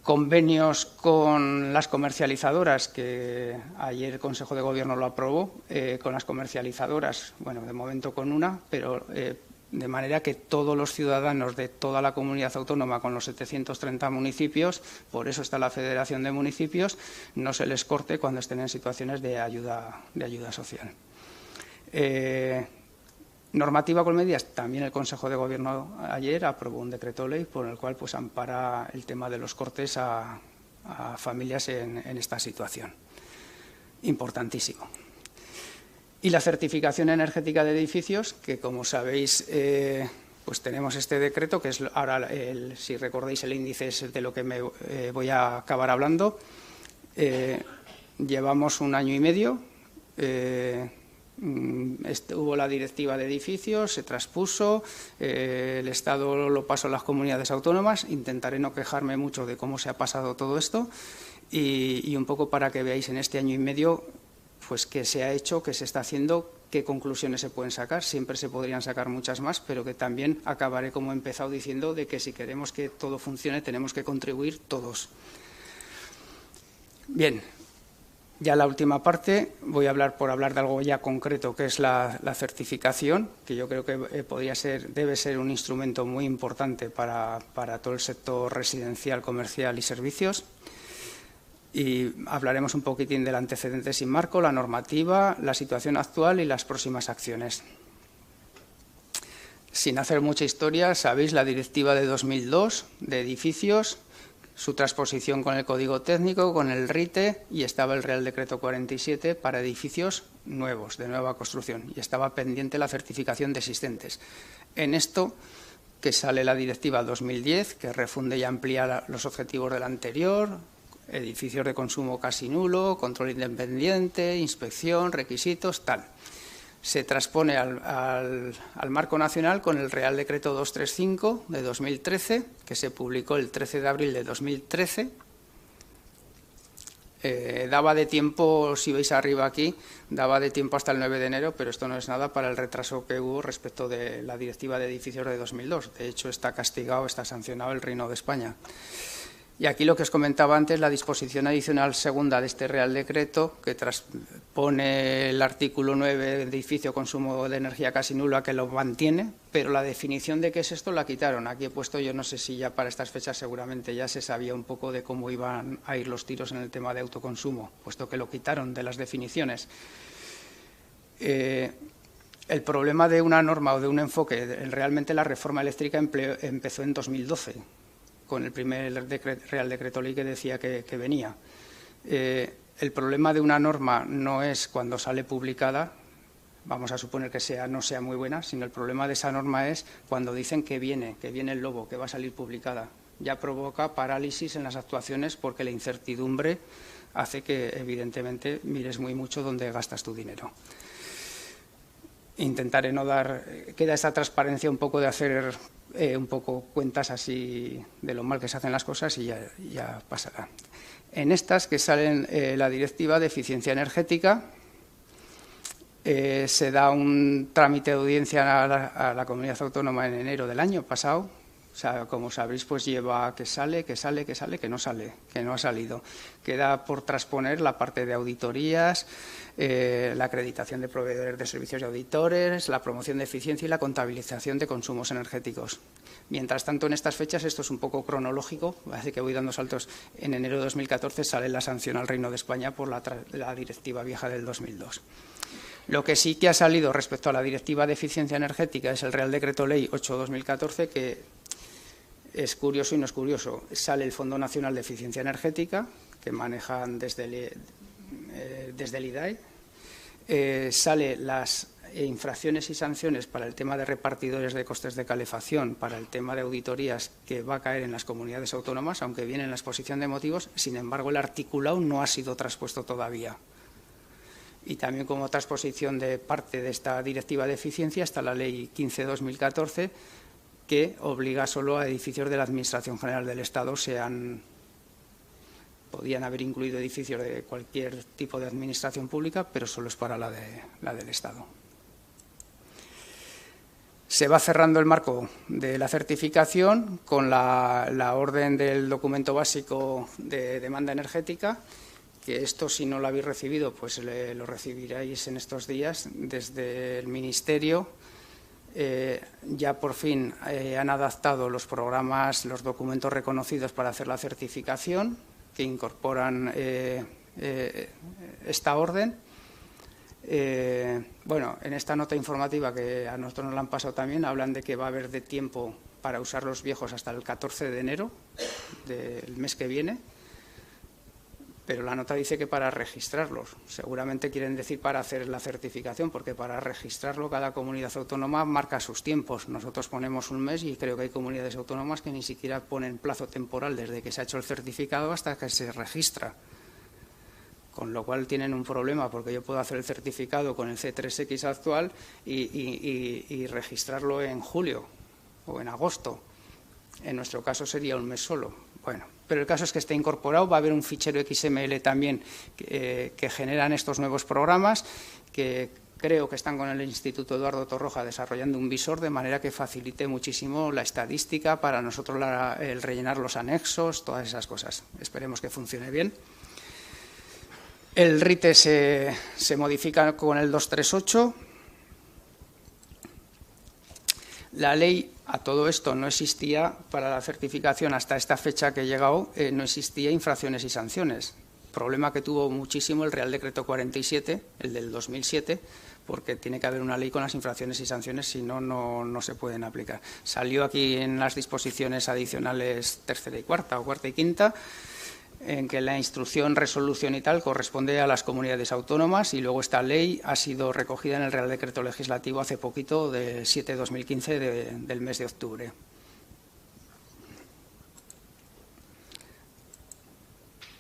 Convenios con las comercializadoras, que ayer el Consejo de Gobierno lo aprobó, con las comercializadoras, bueno, de momento con una, pero de manera que todos los ciudadanos de toda la comunidad autónoma, con los 730 municipios, por eso está la Federación de Municipios, no se les corte cuando estén en situaciones de ayuda social. Normativa con medidas. También el Consejo de Gobierno ayer aprobó un decreto ley por el cual pues ampara el tema de los cortes a familias en esta situación. Importantísimo. Y la certificación energética de edificios, que como sabéis, pues tenemos este decreto, que es ahora, si recordáis, el índice es de lo que me voy a acabar hablando. Llevamos 1 año y medio. Hubo la directiva de edificios, se traspuso, el Estado lo pasó a las comunidades autónomas. Intentaré no quejarme mucho de cómo se ha pasado todo esto y un poco para que veáis en este año y medio pues qué se ha hecho, qué se está haciendo, qué conclusiones se pueden sacar. Siempre se podrían sacar muchas más, pero que también acabaré, como he empezado diciendo, de que si queremos que todo funcione tenemos que contribuir todos. Bien. Ya la última parte, voy a hablar de algo ya concreto, que es la certificación, que yo creo que debe ser un instrumento muy importante para todo el sector residencial, comercial y servicios. Y hablaremos un poquitín del antecedente sin marco, la normativa, la situación actual y las próximas acciones. Sin hacer mucha historia, sabéis la directiva de 2002 de edificios, su transposición con el Código Técnico, con el RITE, y estaba el Real Decreto 47 para edificios nuevos, de nueva construcción, y estaba pendiente la certificación de existentes. En esto que sale la Directiva 2010, que refunde y amplía los objetivos de la anterior, edificios de consumo casi nulo, control independiente, inspección, requisitos, tal. Se transpone al marco nacional con el Real Decreto 235 de 2013, que se publicó el 13 de abril de 2013. Daba de tiempo, si veis arriba aquí, daba de tiempo hasta el 9 de enero, pero esto no es nada para el retraso que hubo respecto de la Directiva de Edificios de 2002. De hecho, está castigado, está sancionado el Reino de España. Y aquí lo que os comentaba antes, la disposición adicional segunda de este Real Decreto, que transpone el artículo 9 de edificio consumo de energía casi nulo, a que lo mantiene, pero la definición de qué es esto la quitaron. Aquí he puesto, yo no sé si ya para estas fechas seguramente ya se sabía un poco de cómo iban a ir los tiros en el tema de autoconsumo, puesto que lo quitaron de las definiciones. El problema de una norma o de un enfoque, realmente la reforma eléctrica empezó en 2012, con el primer Real Decreto Ley que decía que venía. El problema de una norma no es cuando sale publicada, vamos a suponer que no sea muy buena, sino el problema de esa norma es cuando dicen que viene el lobo, que va a salir publicada. Ya provoca parálisis en las actuaciones porque la incertidumbre hace que, evidentemente, mires muy mucho dónde gastas tu dinero. Intentaré no dar, queda esa transparencia un poco de hacer un poco cuentas así de lo mal que se hacen las cosas y ya pasará. En estas que salen la Directiva de Eficiencia Energética, se da un trámite de audiencia a la Comunidad Autónoma en enero del año pasado. O sea, como sabréis, pues lleva que no ha salido. Queda por transponer la parte de auditorías, la acreditación de proveedores de servicios y auditores, la promoción de eficiencia y la contabilización de consumos energéticos. Mientras tanto, en estas fechas, esto es un poco cronológico, así que voy dando saltos. En enero de 2014 sale la sanción al Reino de España por la directiva vieja del 2002. Lo que sí que ha salido respecto a la Directiva de Eficiencia Energética es el Real Decreto Ley 8/2014, que es curioso y no es curioso. Sale el Fondo Nacional de Eficiencia Energética, que manejan desde el IDAE. Sale las infracciones y sanciones para el tema de repartidores de costes de calefacción, para el tema de auditorías, que va a caer en las comunidades autónomas, aunque viene en la exposición de motivos. Sin embargo, el articulado no ha sido traspuesto todavía. Y también como transposición de parte de esta Directiva de Eficiencia está la Ley 15/2014, que obliga solo a edificios de la Administración General del Estado, podían haber incluido edificios de cualquier tipo de administración pública, pero solo es para la del Estado. Se va cerrando el marco de la certificación con la orden del documento básico de demanda energética, que esto, si no lo habéis recibido, pues lo recibiréis en estos días desde el Ministerio. Ya por fin han adaptado los programas, los documentos reconocidos para hacer la certificación, que incorporan esta orden. Bueno, en esta nota informativa que a nosotros nos la han pasado también, hablan de que va a haber de tiempo para usar los viejos hasta el 14 de enero del mes que viene. Pero la nota dice que para registrarlos. Seguramente quieren decir para hacer la certificación, porque para registrarlo cada comunidad autónoma marca sus tiempos. Nosotros ponemos un mes y creo que hay comunidades autónomas que ni siquiera ponen plazo temporal desde que se ha hecho el certificado hasta que se registra. Con lo cual tienen un problema, porque yo puedo hacer el certificado con el C3X actual y registrarlo en julio o en agosto. En nuestro caso sería un mes solo. Bueno, pero el caso es que esté incorporado, va a haber un fichero XML también que generan estos nuevos programas, que creo que están con el Instituto Eduardo Torroja desarrollando un visor de manera que facilite muchísimo la estadística para nosotros, el rellenar los anexos, todas esas cosas. Esperemos que funcione bien. El RITE se modifica con el 238. La ley, a todo esto, no existía para la certificación hasta esta fecha que he llegado, no existía infracciones y sanciones. Problema que tuvo muchísimo el Real Decreto 47, el del 2007, porque tiene que haber una ley con las infracciones y sanciones, si no, no se pueden aplicar. Salió aquí en las disposiciones adicionales tercera y cuarta, o cuarta y quinta, en que la instrucción, resolución y tal corresponde a las comunidades autónomas, y luego esta ley ha sido recogida en el Real Decreto Legislativo hace poquito, del 7/2015 del mes de octubre.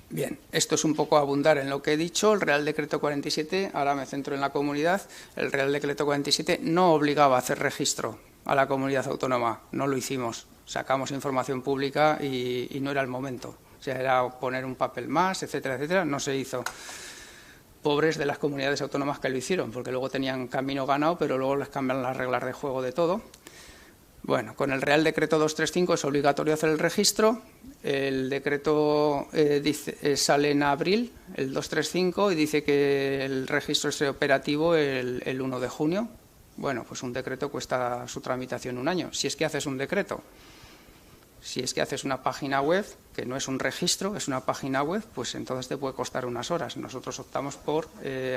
Bien, esto es un poco abundar en lo que he dicho. El Real Decreto 47, ahora me centro en la comunidad, el Real Decreto 47 no obligaba a hacer registro a la comunidad autónoma, no lo hicimos, sacamos información pública y no era el momento. O sea, era poner un papel más, etcétera, etcétera, no se hizo. Pobres de las comunidades autónomas que lo hicieron, porque luego tenían camino ganado, pero luego les cambian las reglas de juego de todo. Bueno, con el Real Decreto 235 es obligatorio hacer el registro. El decreto sale en abril, el 235, y dice que el registro esté operativo el 1 de junio. Bueno, pues un decreto cuesta su tramitación un año, si es que haces un decreto. Si es que haces una página web, que no es un registro, es una página web, pues entonces te puede costar unas horas. Nosotros optamos por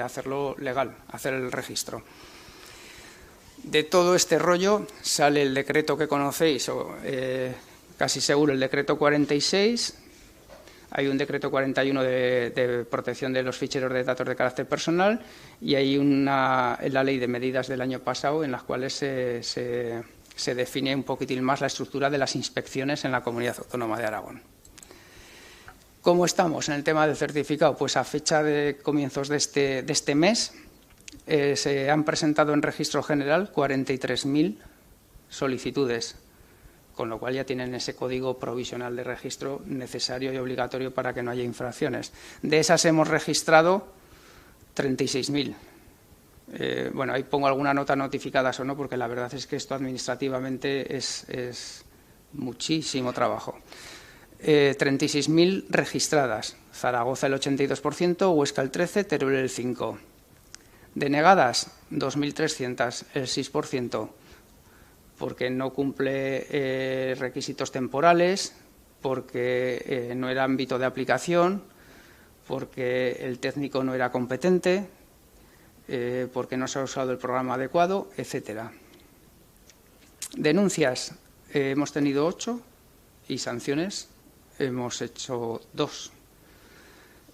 hacerlo legal, hacer el registro. De todo este rollo sale el decreto que conocéis, casi seguro el decreto 46, hay un decreto 41 de protección de los ficheros de datos de carácter personal y hay la ley de medidas del año pasado en las cuales se define un poquitín más la estructura de las inspecciones en la Comunidad Autónoma de Aragón. ¿Cómo estamos en el tema del certificado? Pues a fecha de comienzos de este mes se han presentado en registro general 43.000 solicitudes, con lo cual ya tienen ese código provisional de registro necesario y obligatorio para que no haya infracciones. De esas hemos registrado 36.000. Bueno, ahí pongo alguna nota notificadas o no, porque la verdad es que esto administrativamente es muchísimo trabajo. 36.000 registradas, Zaragoza el 82%, Huesca el 13%, Teruel el 5%. Denegadas, 2.300, el 6%, porque no cumple requisitos temporales, porque no era ámbito de aplicación, porque el técnico no era competente, porque no se ha usado el programa adecuado, etcétera. Denuncias, hemos tenido 8 y sanciones hemos hecho 2.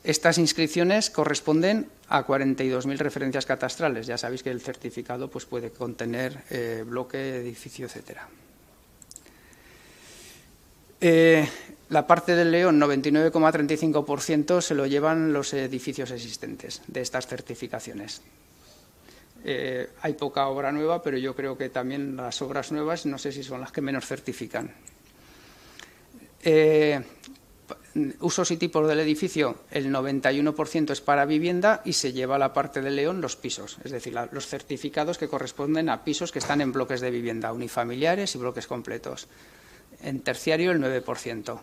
Estas inscripciones corresponden a 42.000 referencias catastrales. Ya sabéis que el certificado pues, puede contener bloque, edificio, etcétera. La parte del León, 99,35%, se lo llevan los edificios existentes de estas certificaciones. Hay poca obra nueva, pero yo creo que también las obras nuevas no sé si son las que menos certifican. Usos y tipos del edificio, el 91% es para vivienda y se lleva a la parte de León los pisos, es decir, los certificados que corresponden a pisos que están en bloques de vivienda, unifamiliares y bloques completos. En terciario, el 9%.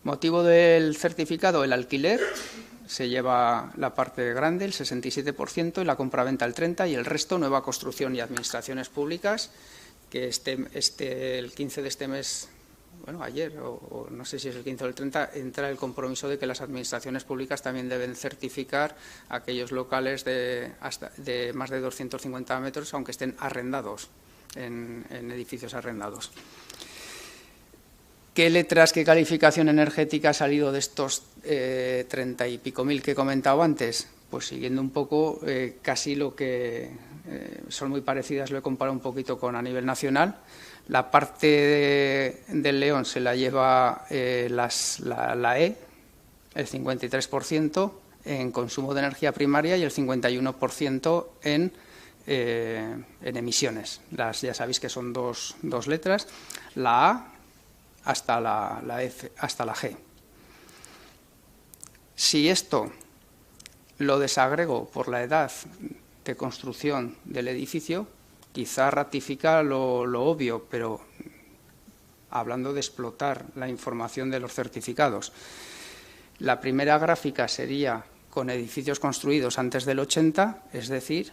Motivo del certificado, el alquiler, se lleva la parte grande, el 67%, y la compraventa el 30%, y el resto, nueva construcción y administraciones públicas, que el 15 de este mes, bueno, ayer, o no sé si es el 15 o el 30, entra el compromiso de que las administraciones públicas también deben certificar aquellos locales de más de 250 metros, aunque estén arrendados, en edificios arrendados. ¿Qué letras, qué calificación energética ha salido de estos 30 y pico mil que he comentado antes? Pues siguiendo un poco casi lo que son muy parecidas, lo he comparado un poquito con a nivel nacional. La parte del León se la lleva la E, el 53% en consumo de energía primaria y el 51% en emisiones. Ya sabéis que son dos letras, la A hasta la F, hasta la G. Si esto lo desagrego por la edad de construcción del edificio, quizá ratifica lo obvio, pero hablando de explotar la información de los certificados. La primera gráfica sería con edificios construidos antes del 80, es decir,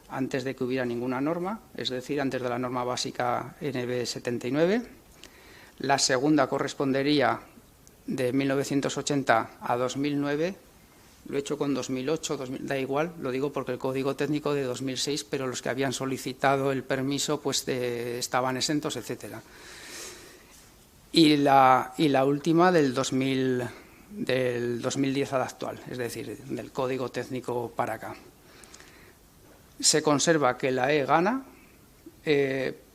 antes de que hubiera ninguna norma, es decir, antes de la norma básica NB 79. La segunda correspondería de 1980 a 2009, lo he hecho con 2008, da igual, lo digo porque el código técnico de 2006, pero los que habían solicitado el permiso pues estaban exentos, etcétera. Y la última del 2010 al actual, es decir, del código técnico para acá. Se conserva que la E gana,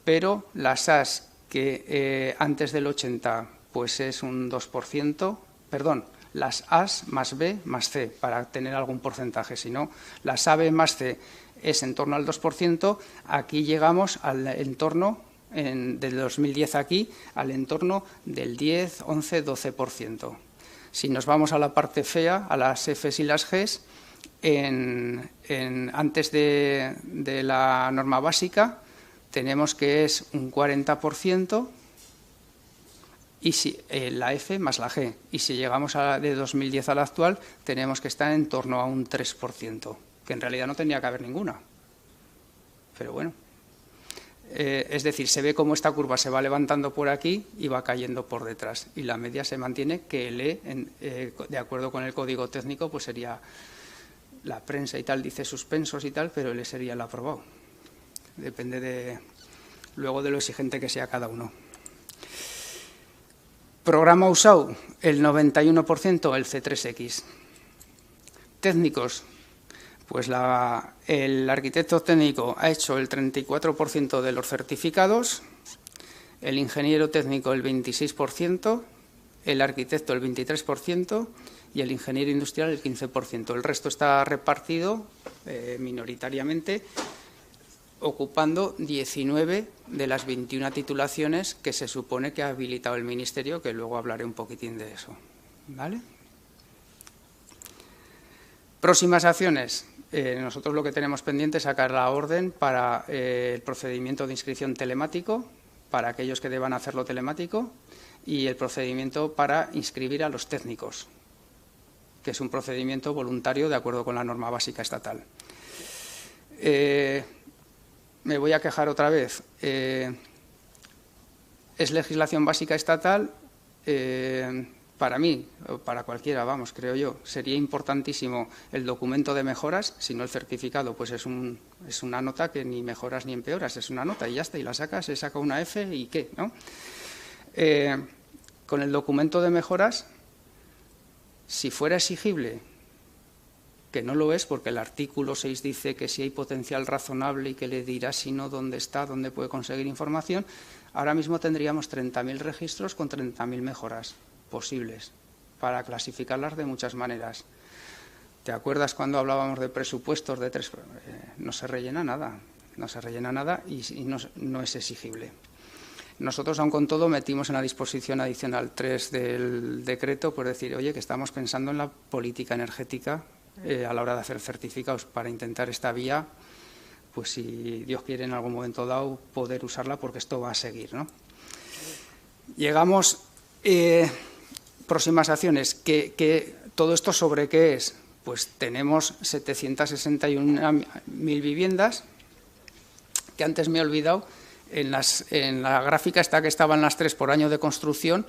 pero las As que antes del 80 pues es un 2%, perdón, las As más B más C, para tener algún porcentaje, si no, las AB más C es en torno al 2%, aquí llegamos al entorno, del 2010 aquí, al entorno del 10, 11, 12%. Si nos vamos a la parte fea, a las Fs y las Gs, antes de la norma básica, tenemos que es un 40%, y si, la F más la G. Y si llegamos de 2010 a la actual, tenemos que estar en torno a un 3%, que en realidad no tendría que haber ninguna. Pero bueno. Es decir, se ve cómo esta curva se va levantando por aquí y va cayendo por detrás. Y la media se mantiene, que el E, de acuerdo con el código técnico, pues sería la prensa y tal, dice suspensos y tal, pero el E sería el aprobado. Depende luego de lo exigente que sea cada uno. Programa usado, el 91%, el C3X. Técnicos. Pues el arquitecto técnico ha hecho el 34% de los certificados, el ingeniero técnico el 26%, el arquitecto el 23% y el ingeniero industrial el 15%. El resto está repartido minoritariamente, ocupando 19 de las 21 titulaciones que se supone que ha habilitado el Ministerio, que luego hablaré un poquitín de eso. ¿Vale? Próximas acciones. Nosotros lo que tenemos pendiente es sacar la orden para el procedimiento de inscripción telemático, para aquellos que deban hacerlo telemático, y el procedimiento para inscribir a los técnicos, que es un procedimiento voluntario de acuerdo con la norma básica estatal. Me voy a quejar otra vez. Es legislación básica estatal. Para mí, o para cualquiera, vamos, creo yo, sería importantísimo el documento de mejoras, si no el certificado, pues es una nota que ni mejoras ni empeoras, es una nota y ya está, y la sacas, se saca una F y ¿qué? ¿No? Con el documento de mejoras, si fuera exigible, que no lo es, porque el artículo 6 dice que si hay potencial razonable y que le dirá si no dónde está, dónde puede conseguir información, ahora mismo tendríamos 30.000 registros con 30.000 mejoras posibles para clasificarlas de muchas maneras. ¿Te acuerdas cuando hablábamos de presupuestos de 3? No se rellena nada, y no es exigible. Nosotros, aun con todo, metimos en la disposición adicional 3 del decreto, por decir, oye, que estamos pensando en la política energética a la hora de hacer certificados para intentar esta vía, pues si Dios quiere en algún momento dado poder usarla, porque esto va a seguir, ¿no? Llegamos... próximas acciones. ¿Todo esto sobre qué es? Pues tenemos 761.000 viviendas, que antes me he olvidado, en la gráfica está que estaban las 3 por año de construcción,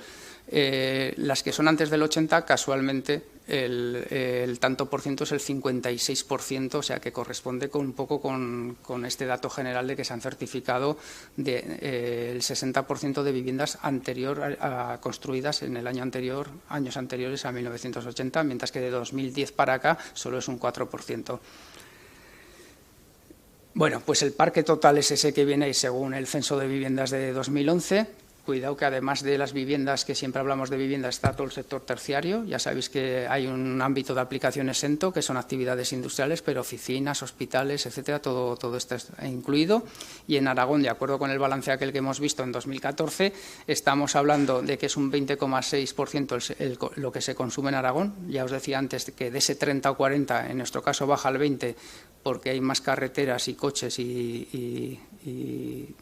las que son antes del 80, casualmente el tanto por ciento es el 56%, o sea que corresponde un poco con este dato general de que se han certificado el 60% de viviendas construidas en el año anterior, años anteriores a 1980, mientras que de 2010 para acá solo es un 4%. Bueno, pues el parque total es ese que viene ahí según el censo de viviendas de 2011. Cuidado que además de las viviendas, que siempre hablamos de viviendas, está todo el sector terciario. Ya sabéis que hay un ámbito de aplicación exento, que son actividades industriales, pero oficinas, hospitales, etcétera, todo esto está incluido. Y en Aragón, de acuerdo con el balance aquel que hemos visto en 2014, estamos hablando de que es un 20,6% lo que se consume en Aragón. Ya os decía antes que de ese 30 o 40, en nuestro caso baja al 20%, porque hay más carreteras y coches y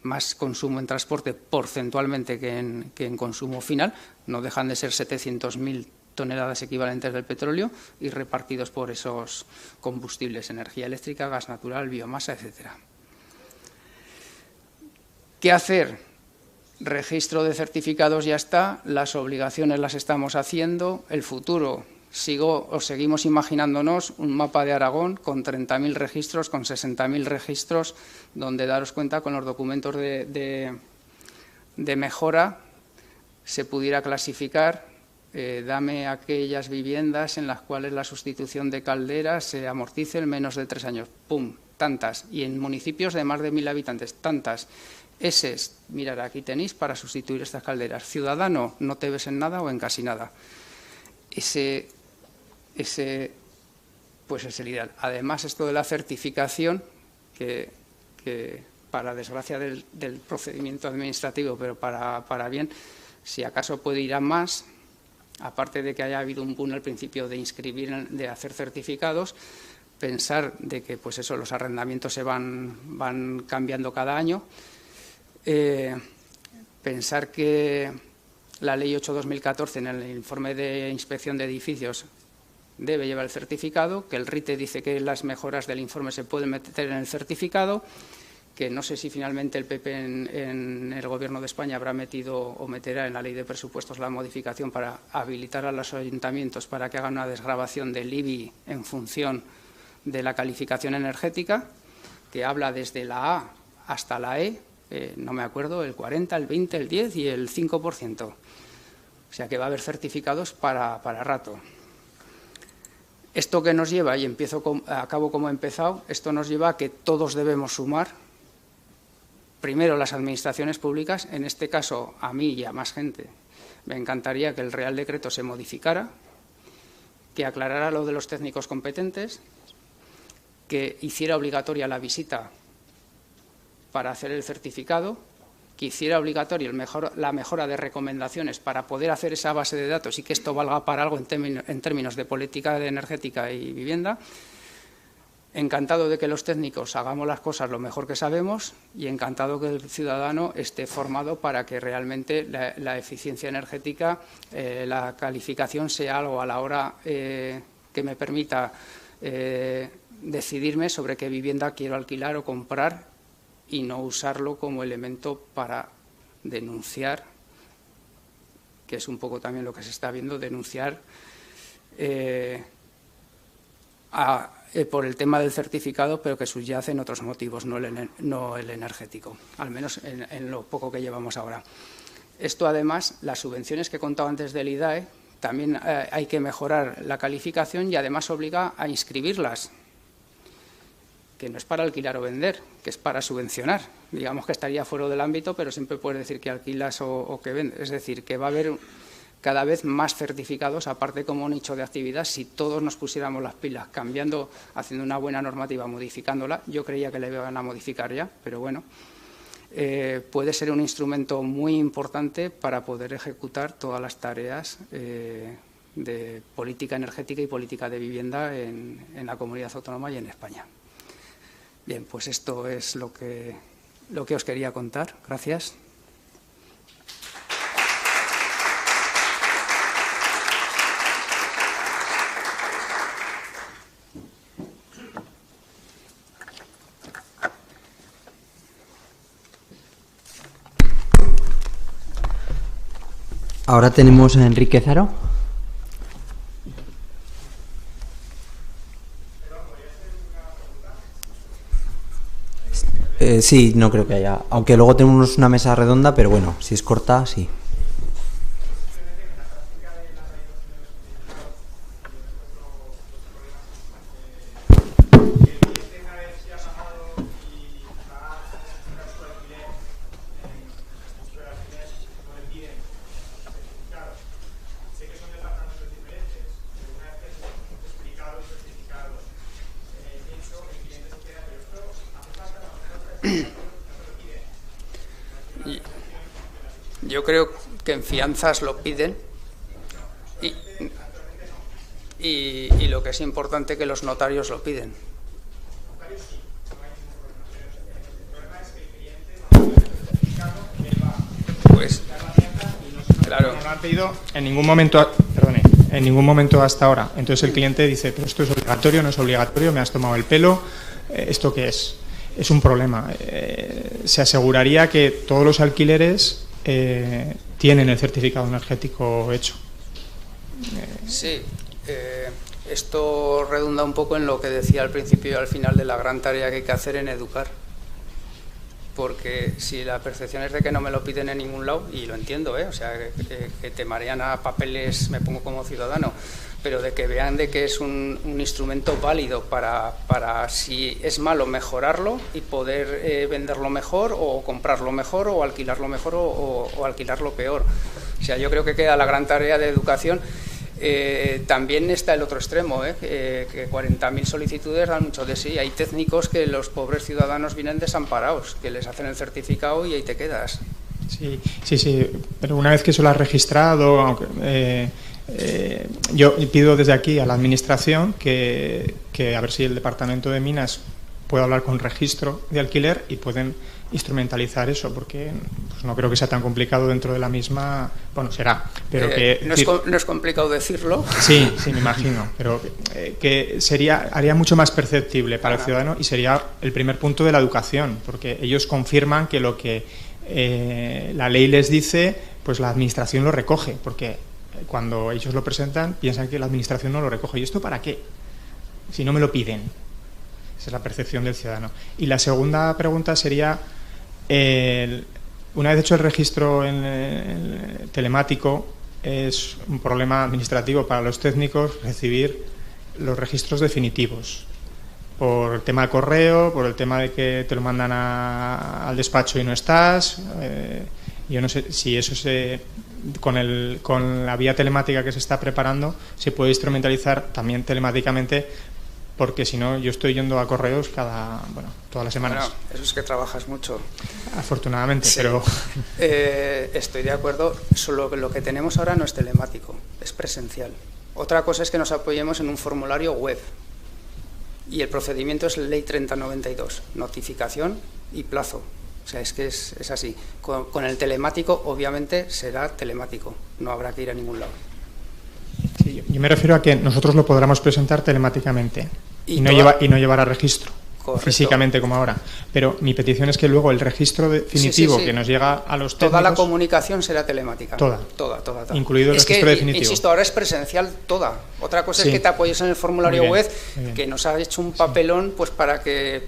más consumo en transporte porcentualmente que en consumo final. No dejan de ser 700.000 toneladas equivalentes del petróleo y repartidos por esos combustibles, energía eléctrica, gas natural, biomasa, etcétera. ¿Qué hacer? Registro de certificados ya está, las obligaciones las estamos haciendo, el futuro... seguimos imaginándonos un mapa de Aragón con 30.000 registros, con 60.000 registros, donde daros cuenta con los documentos de mejora se pudiera clasificar, dame aquellas viviendas en las cuales la sustitución de calderas se amortice en menos de 3 años, ¡pum!, tantas, y en municipios de más de 1.000 habitantes, tantas. Mirad, aquí tenéis para sustituir estas calderas. Ciudadano, no te ves en nada o en casi nada. Pues es el ideal. Además, esto de la certificación, que para desgracia del procedimiento administrativo, pero para bien, si acaso puede ir a más, aparte de que haya habido un boom al principio de inscribir, de hacer certificados, pensar de que pues eso, los arrendamientos se van cambiando cada año. pensar que la Ley 8/2014 en el informe de inspección de edificios debe llevar el certificado, que el RITE dice que las mejoras del informe se pueden meter en el certificado, que no sé si finalmente el PP en el Gobierno de España habrá metido o meterá en la Ley de Presupuestos la modificación para habilitar a los ayuntamientos para que hagan una desgravación del IBI en función de la calificación energética, que habla desde la A hasta la E, no me acuerdo, el 40, el 20, el 10 y el 5%. O sea que va a haber certificados para rato. Esto que nos lleva, y acabo como he empezado, esto nos lleva a que todos debemos sumar, primero las administraciones públicas, en este caso a mí y a más gente. Me encantaría que el Real Decreto se modificara, que aclarara lo de los técnicos competentes, que hiciera obligatoria la visita para hacer el certificado, que hiciera obligatoria la mejora de recomendaciones para poder hacer esa base de datos y que esto valga para algo en términos de política energética y vivienda. Encantado de que los técnicos hagamos las cosas lo mejor que sabemos y encantado que el ciudadano esté formado para que realmente la eficiencia energética, la calificación sea algo a la hora que me permita decidirme sobre qué vivienda quiero alquilar o comprar y no usarlo como elemento para denunciar, que es un poco también lo que se está viendo, denunciar por el tema del certificado, pero que subyacen otros motivos, no el energético, al menos en lo poco que llevamos ahora. Esto, además, las subvenciones que he contado antes del IDAE, también hay que mejorar la calificación y además obliga a inscribirlas, que no es para alquilar o vender, que es para subvencionar. Digamos que estaría fuera del ámbito, pero siempre puedes decir que alquilas o que vendes. Es decir, que va a haber cada vez más certificados, aparte como nicho de actividad. Si todos nos pusiéramos las pilas, cambiando, haciendo una buena normativa, modificándola, yo creía que la iban a modificar ya, pero bueno, puede ser un instrumento muy importante para poder ejecutar todas las tareas de política energética y política de vivienda en la comunidad autónoma y en España. Bien, pues esto es lo que os quería contar. Gracias. Ahora tenemos a Enrique Zaro. Sí, no creo que haya. Aunque luego tenemos una mesa redonda, pero bueno, si es corta, sí. Yo creo que en fianzas lo piden y lo que es importante, que los notarios lo piden. Pues, claro. No lo han pedido en ningún momento, en ningún momento hasta ahora. Entonces el cliente dice, pero esto es obligatorio, no es obligatorio, me has tomado el pelo, ¿esto qué es? Es un problema. Se aseguraría que todos los alquileres tienen el certificado energético hecho. Sí, esto redunda un poco en lo que decía al principio y al final de la gran tarea que hay que hacer en educar. Porque si la percepción es de que no me lo piden en ningún lado, y lo entiendo, o sea, que te marean a papeles, me pongo como ciudadano, pero de que vean de que es un instrumento válido para si es malo, mejorarlo y poder venderlo mejor o comprarlo mejor o alquilarlo mejor o alquilarlo peor. O sea, yo creo que queda la gran tarea de educación. También está el otro extremo, que 40.000 solicitudes dan mucho de sí. Hay técnicos que los pobres ciudadanos vienen desamparados, que les hacen el certificado y ahí te quedas. Sí, pero una vez que eso lo has registrado, aunque, yo pido desde aquí a la Administración que a ver si el Departamento de Minas puede hablar con registro de alquiler y pueden instrumentalizar eso, porque pues, no creo que sea tan complicado dentro de la misma. Bueno, será, pero no es complicado decirlo. Sí, me imagino, pero que haría mucho más perceptible para el ciudadano, y sería el primer punto de la educación, porque ellos confirman que lo que la ley les dice, pues la administración lo recoge, porque cuando ellos lo presentan piensan que la administración no lo recoge. ¿Y esto para qué? Si no me lo piden. Esa es la percepción del ciudadano. Y la segunda pregunta sería, una vez hecho el registro telemático, es un problema administrativo para los técnicos recibir los registros definitivos, por el tema de correo, por el tema de que te lo mandan al despacho y no estás. Yo no sé si eso con la vía telemática que se está preparando se puede instrumentalizar también telemáticamente, porque si no yo estoy yendo a correos todas las semanas. Bueno, eso es que trabajas mucho. Afortunadamente, sí. Pero estoy de acuerdo, solo que lo que tenemos ahora no es telemático, es presencial. Otra cosa es que nos apoyemos en un formulario web, y el procedimiento es Ley 3092, notificación y plazo. O sea, es que es así. Con el telemático, obviamente, será telemático, no habrá que ir a ningún lado. Sí, yo me refiero a que nosotros lo podremos presentar telemáticamente y no llevar a registro. Correcto. Físicamente como ahora. Pero mi petición es que luego el registro definitivo que nos llega a los técnicos... Toda la comunicación será telemática. Toda. Incluido el registro definitivo. Insisto, ahora es presencial toda. Otra cosa es que te apoyes en el formulario web, que nos ha hecho un papelón, pues para que,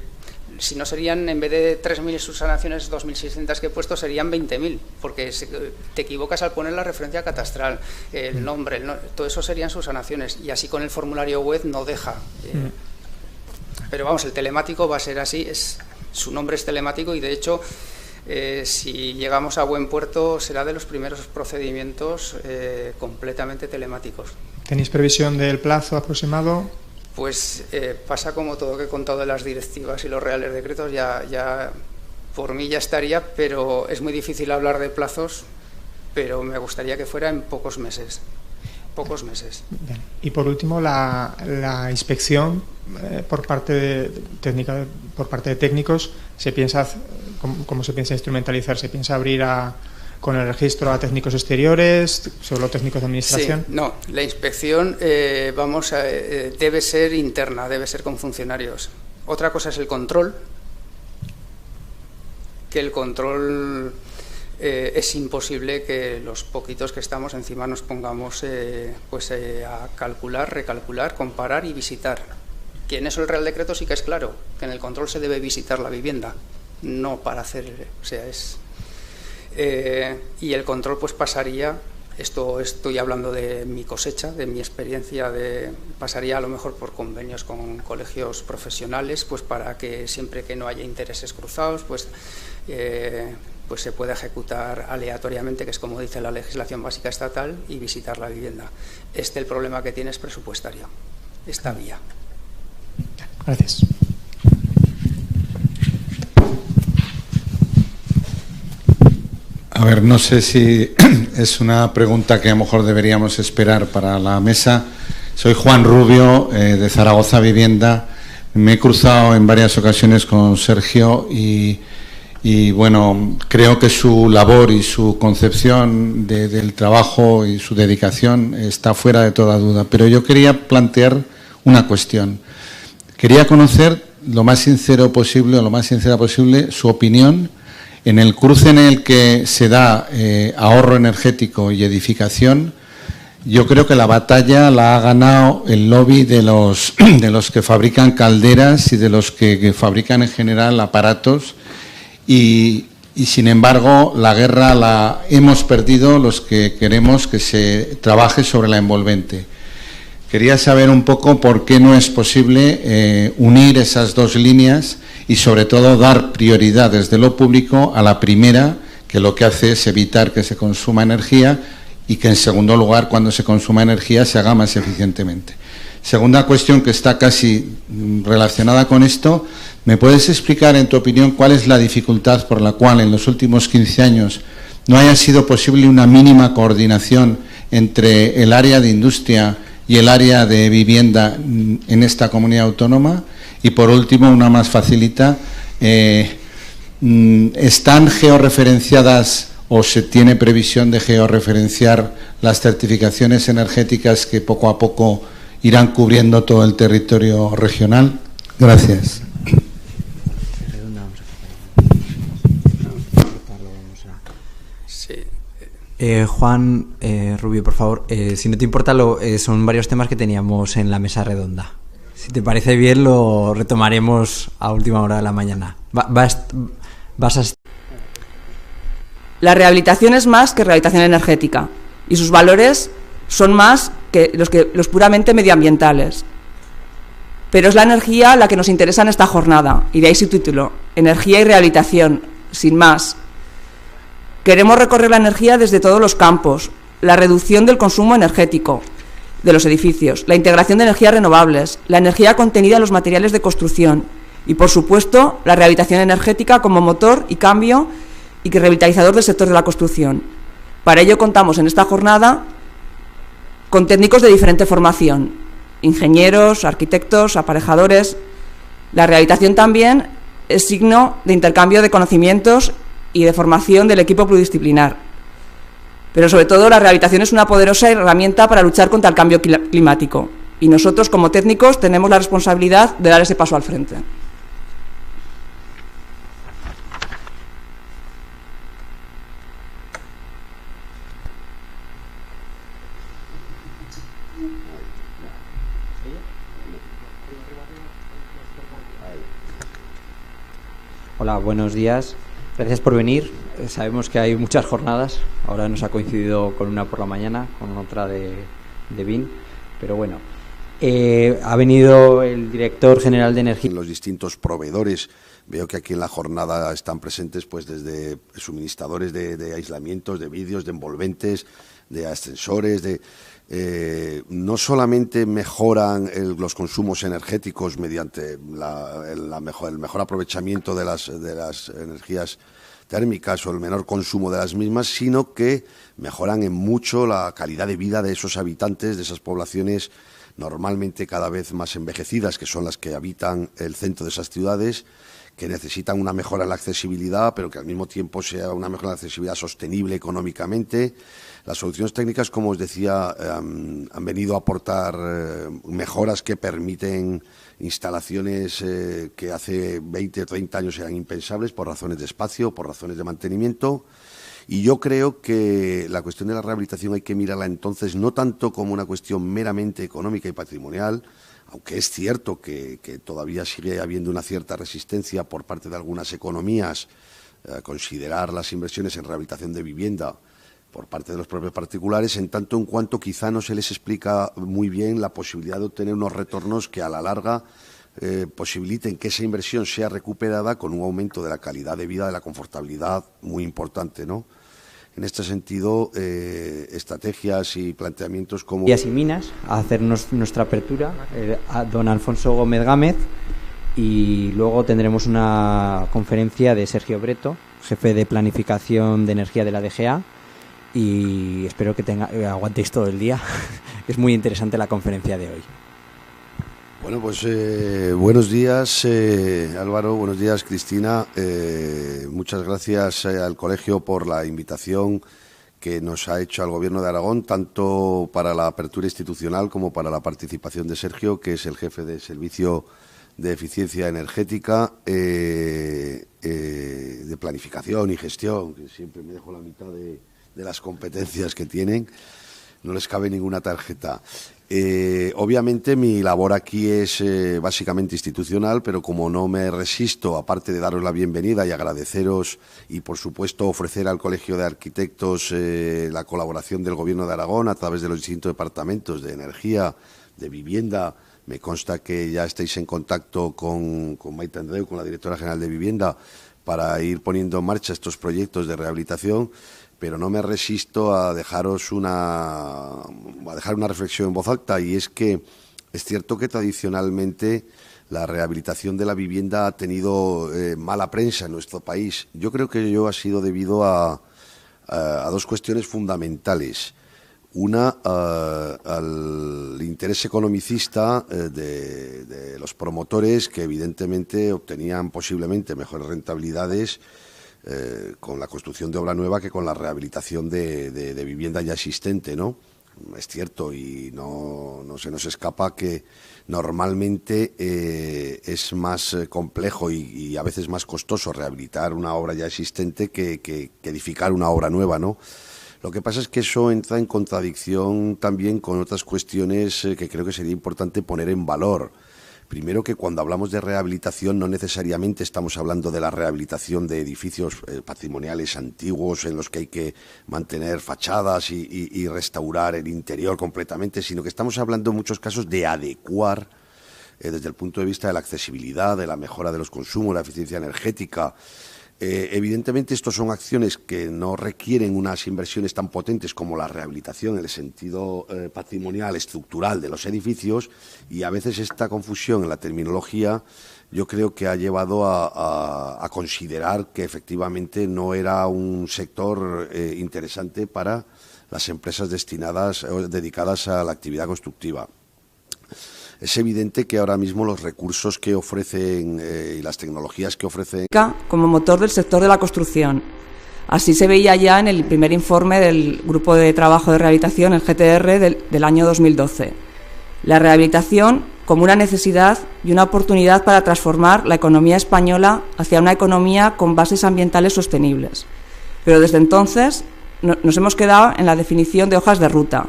si no serían, en vez de 3.000 subsanaciones, 2.600 que he puesto, serían 20.000, porque te equivocas al poner la referencia catastral, el nombre, todo eso serían subsanaciones, y así con el formulario web no deja... Pero vamos, el telemático va a ser así, su nombre es telemático, y de hecho, si llegamos a buen puerto, será de los primeros procedimientos completamente telemáticos. ¿Tenéis previsión del plazo aproximado? Pues pasa como todo que he contado de las directivas y los reales decretos, ya por mí ya estaría, pero es muy difícil hablar de plazos, pero me gustaría que fuera en pocos meses. Bien. Y por último, la inspección por parte de técnicos, ¿cómo se piensa instrumentalizar? ¿Se piensa abrir con el registro a técnicos exteriores, solo técnicos de administración? Sí, no, la inspección debe ser interna, debe ser con funcionarios. Otra cosa es el control, que el control... es imposible que los poquitos que estamos encima nos pongamos a calcular, recalcular, comparar y visitar. Que en eso el Real Decreto sí que es claro, que en el control se debe visitar la vivienda, no para hacer... y el control pues pasaría, estoy hablando de mi cosecha, de mi experiencia, pasaría a lo mejor por convenios con colegios profesionales, pues para que siempre que no haya intereses cruzados, pues se puede ejecutar aleatoriamente, que es como dice la legislación básica estatal, y visitar la vivienda. El problema que tiene es presupuestario, esta vía. Gracias. A ver, no sé si es una pregunta que a lo mejor deberíamos esperar para la mesa. Soy Juan Rubio, de Zaragoza Vivienda. Me he cruzado en varias ocasiones con Sergio y bueno, creo que su labor y su concepción del trabajo y su dedicación está fuera de toda duda. Pero yo quería plantear una cuestión. Quería conocer lo más sincera posible su opinión en el cruce en el que se da ahorro energético y edificación. Yo creo que la batalla la ha ganado el lobby de los que fabrican calderas y de los que fabrican en general aparatos. Y sin embargo la guerra la hemos perdido los que queremos que se trabaje sobre la envolvente. Quería saber un poco por qué no es posible unir esas dos líneas y sobre todo dar prioridad desde lo público a la primera, que lo que hace es evitar que se consuma energía, y que en segundo lugar, cuando se consuma energía, se haga más eficientemente. Segunda cuestión que está casi relacionada con esto: ¿me puedes explicar, en tu opinión, cuál es la dificultad por la cual en los últimos 15 años no haya sido posible una mínima coordinación entre el área de industria y el área de vivienda en esta comunidad autónoma? Y por último, una más facilita, ¿están georreferenciadas o se tiene previsión de georreferenciar las certificaciones energéticas que poco a poco irán cubriendo todo el territorio regional? Gracias. Juan Rubio, por favor, si no te importa, son varios temas que teníamos en la mesa redonda. Si te parece bien, lo retomaremos a última hora de la mañana. La rehabilitación es más que rehabilitación energética y sus valores son más que los puramente medioambientales. Pero es la energía la que nos interesa en esta jornada, y de ahí su título, Energía y Rehabilitación, sin más. Queremos recorrer la energía desde todos los campos, la reducción del consumo energético de los edificios, la integración de energías renovables, la energía contenida en los materiales de construcción y, por supuesto, la rehabilitación energética como motor y cambio y revitalizador del sector de la construcción. Para ello contamos en esta jornada con técnicos de diferente formación, ingenieros, arquitectos, aparejadores. La rehabilitación también es signo de intercambio de conocimientos y de formación del equipo pluridisciplinar. Pero sobre todo la rehabilitación es una poderosa herramienta para luchar contra el cambio climático y nosotros como técnicos tenemos la responsabilidad de dar ese paso al frente. Hola, buenos días. Gracias por venir. Sabemos que hay muchas jornadas. Ahora nos ha coincidido con una por la mañana, con otra de BIN. Pero bueno, ha venido el director general de energía. Los distintos proveedores. Veo que aquí en la jornada están presentes pues desde suministradores de aislamientos, de vidrios, de envolventes, de ascensores, no solamente mejoran los consumos energéticos mediante el mejor aprovechamiento de las energías térmicas o el menor consumo de las mismas, sino que mejoran en mucho la calidad de vida de esos habitantes, de esas poblaciones normalmente cada vez más envejecidas, que son las que habitan el centro de esas ciudades, que necesitan una mejora en la accesibilidad, pero que al mismo tiempo sea una mejora en la accesibilidad sostenible económicamente. Las soluciones técnicas, como os decía, han venido a aportar mejoras que permiten instalaciones que hace 20 o 30 años eran impensables por razones de espacio, por razones de mantenimiento. Y yo creo que la cuestión de la rehabilitación hay que mirarla entonces no tanto como una cuestión meramente económica y patrimonial, aunque es cierto que todavía sigue habiendo una cierta resistencia por parte de algunas economías a considerar las inversiones en rehabilitación de vivienda por parte de los propios particulares, en tanto en cuanto quizá no se les explica muy bien la posibilidad de obtener unos retornos que a la larga posibiliten que esa inversión sea recuperada con un aumento de la calidad de vida, de la confortabilidad muy importante, ¿no? En este sentido, estrategias y planteamientos como... Y Minas, a hacernos nuestra apertura, a don Alfonso Gómez Gámez, y luego tendremos una conferencia de Sergio Breto, jefe de planificación de energía de la DGA, y espero que aguantéis todo el día. Es muy interesante la conferencia de hoy. Bueno, pues buenos días Álvaro, buenos días Cristina, muchas gracias al colegio por la invitación que nos ha hecho al Gobierno de Aragón, tanto para la apertura institucional como para la participación de Sergio, que es el jefe de Servicio de Eficiencia Energética, de planificación y gestión, que siempre me dejo la mitad de las competencias que tienen, no les cabe ninguna tarjeta. Obviamente mi labor aquí es básicamente institucional, pero como no me resisto, aparte de daros la bienvenida y agradeceros y por supuesto ofrecer al Colegio de Arquitectos la colaboración del Gobierno de Aragón a través de los distintos departamentos de energía, de vivienda. Me consta que ya estáis en contacto con Maite Andreu, con la Directora General de Vivienda, para ir poniendo en marcha estos proyectos de rehabilitación. Pero no me resisto a dejaros una reflexión en voz alta, y es que es cierto que tradicionalmente la rehabilitación de la vivienda ha tenido mala prensa en nuestro país. Yo creo que ello ha sido debido a dos cuestiones fundamentales. Una, al interés economicista de los promotores, que evidentemente obtenían posiblemente mejores rentabilidades con la construcción de obra nueva que con la rehabilitación de vivienda ya existente, ¿no? Es cierto, y no se nos escapa que normalmente es más complejo y a veces más costoso rehabilitar una obra ya existente que edificar una obra nueva, ¿no? Lo que pasa es que eso entra en contradicción también con otras cuestiones que creo que sería importante poner en valor. Primero, que cuando hablamos de rehabilitación no necesariamente estamos hablando de la rehabilitación de edificios patrimoniales antiguos en los que hay que mantener fachadas y restaurar el interior completamente, sino que estamos hablando en muchos casos de adecuar desde el punto de vista de la accesibilidad, de la mejora de los consumos, la eficiencia energética. Evidentemente, estos son acciones que no requieren unas inversiones tan potentes como la rehabilitación en el sentido patrimonial, estructural de los edificios, y a veces esta confusión en la terminología yo creo que ha llevado a considerar que efectivamente no era un sector interesante para las empresas dedicadas a la actividad constructiva. Es evidente que ahora mismo los recursos que ofrecen y las tecnologías que ofrecen como motor del sector de la construcción. Así se veía ya en el primer informe del Grupo de Trabajo de Rehabilitación, el GTR, del año 2012. La rehabilitación como una necesidad y una oportunidad para transformar la economía española hacia una economía con bases ambientales sostenibles. Pero desde entonces nos hemos quedado en la definición de hojas de ruta,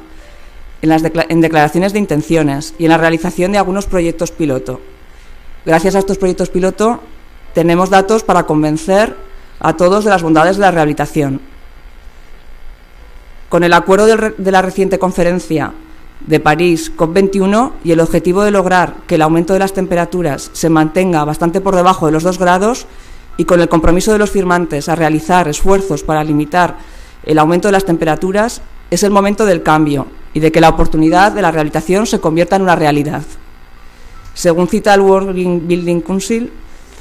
en declaraciones de intenciones y en la realización de algunos proyectos piloto. Gracias a estos proyectos piloto tenemos datos para convencer a todos de las bondades de la rehabilitación. Con el acuerdo de la reciente conferencia de París, COP21, y el objetivo de lograr que el aumento de las temperaturas se mantenga bastante por debajo de los 2 grados, y con el compromiso de los firmantes a realizar esfuerzos para limitar el aumento de las temperaturas, es el momento del cambio y de que la oportunidad de la rehabilitación se convierta en una realidad. Según cita el World Building Council,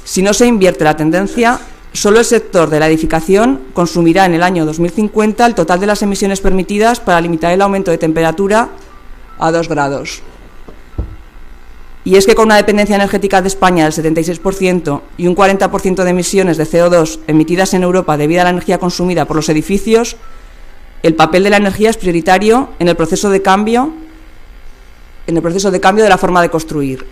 si no se invierte la tendencia, solo el sector de la edificación consumirá en el año 2050 el total de las emisiones permitidas para limitar el aumento de temperatura a 2 grados. Y es que con una dependencia energética de España del 76% y un 40% de emisiones de CO2 emitidas en Europa debido a la energía consumida por los edificios, el papel de la energía es prioritario en el proceso de cambio de la forma de construir.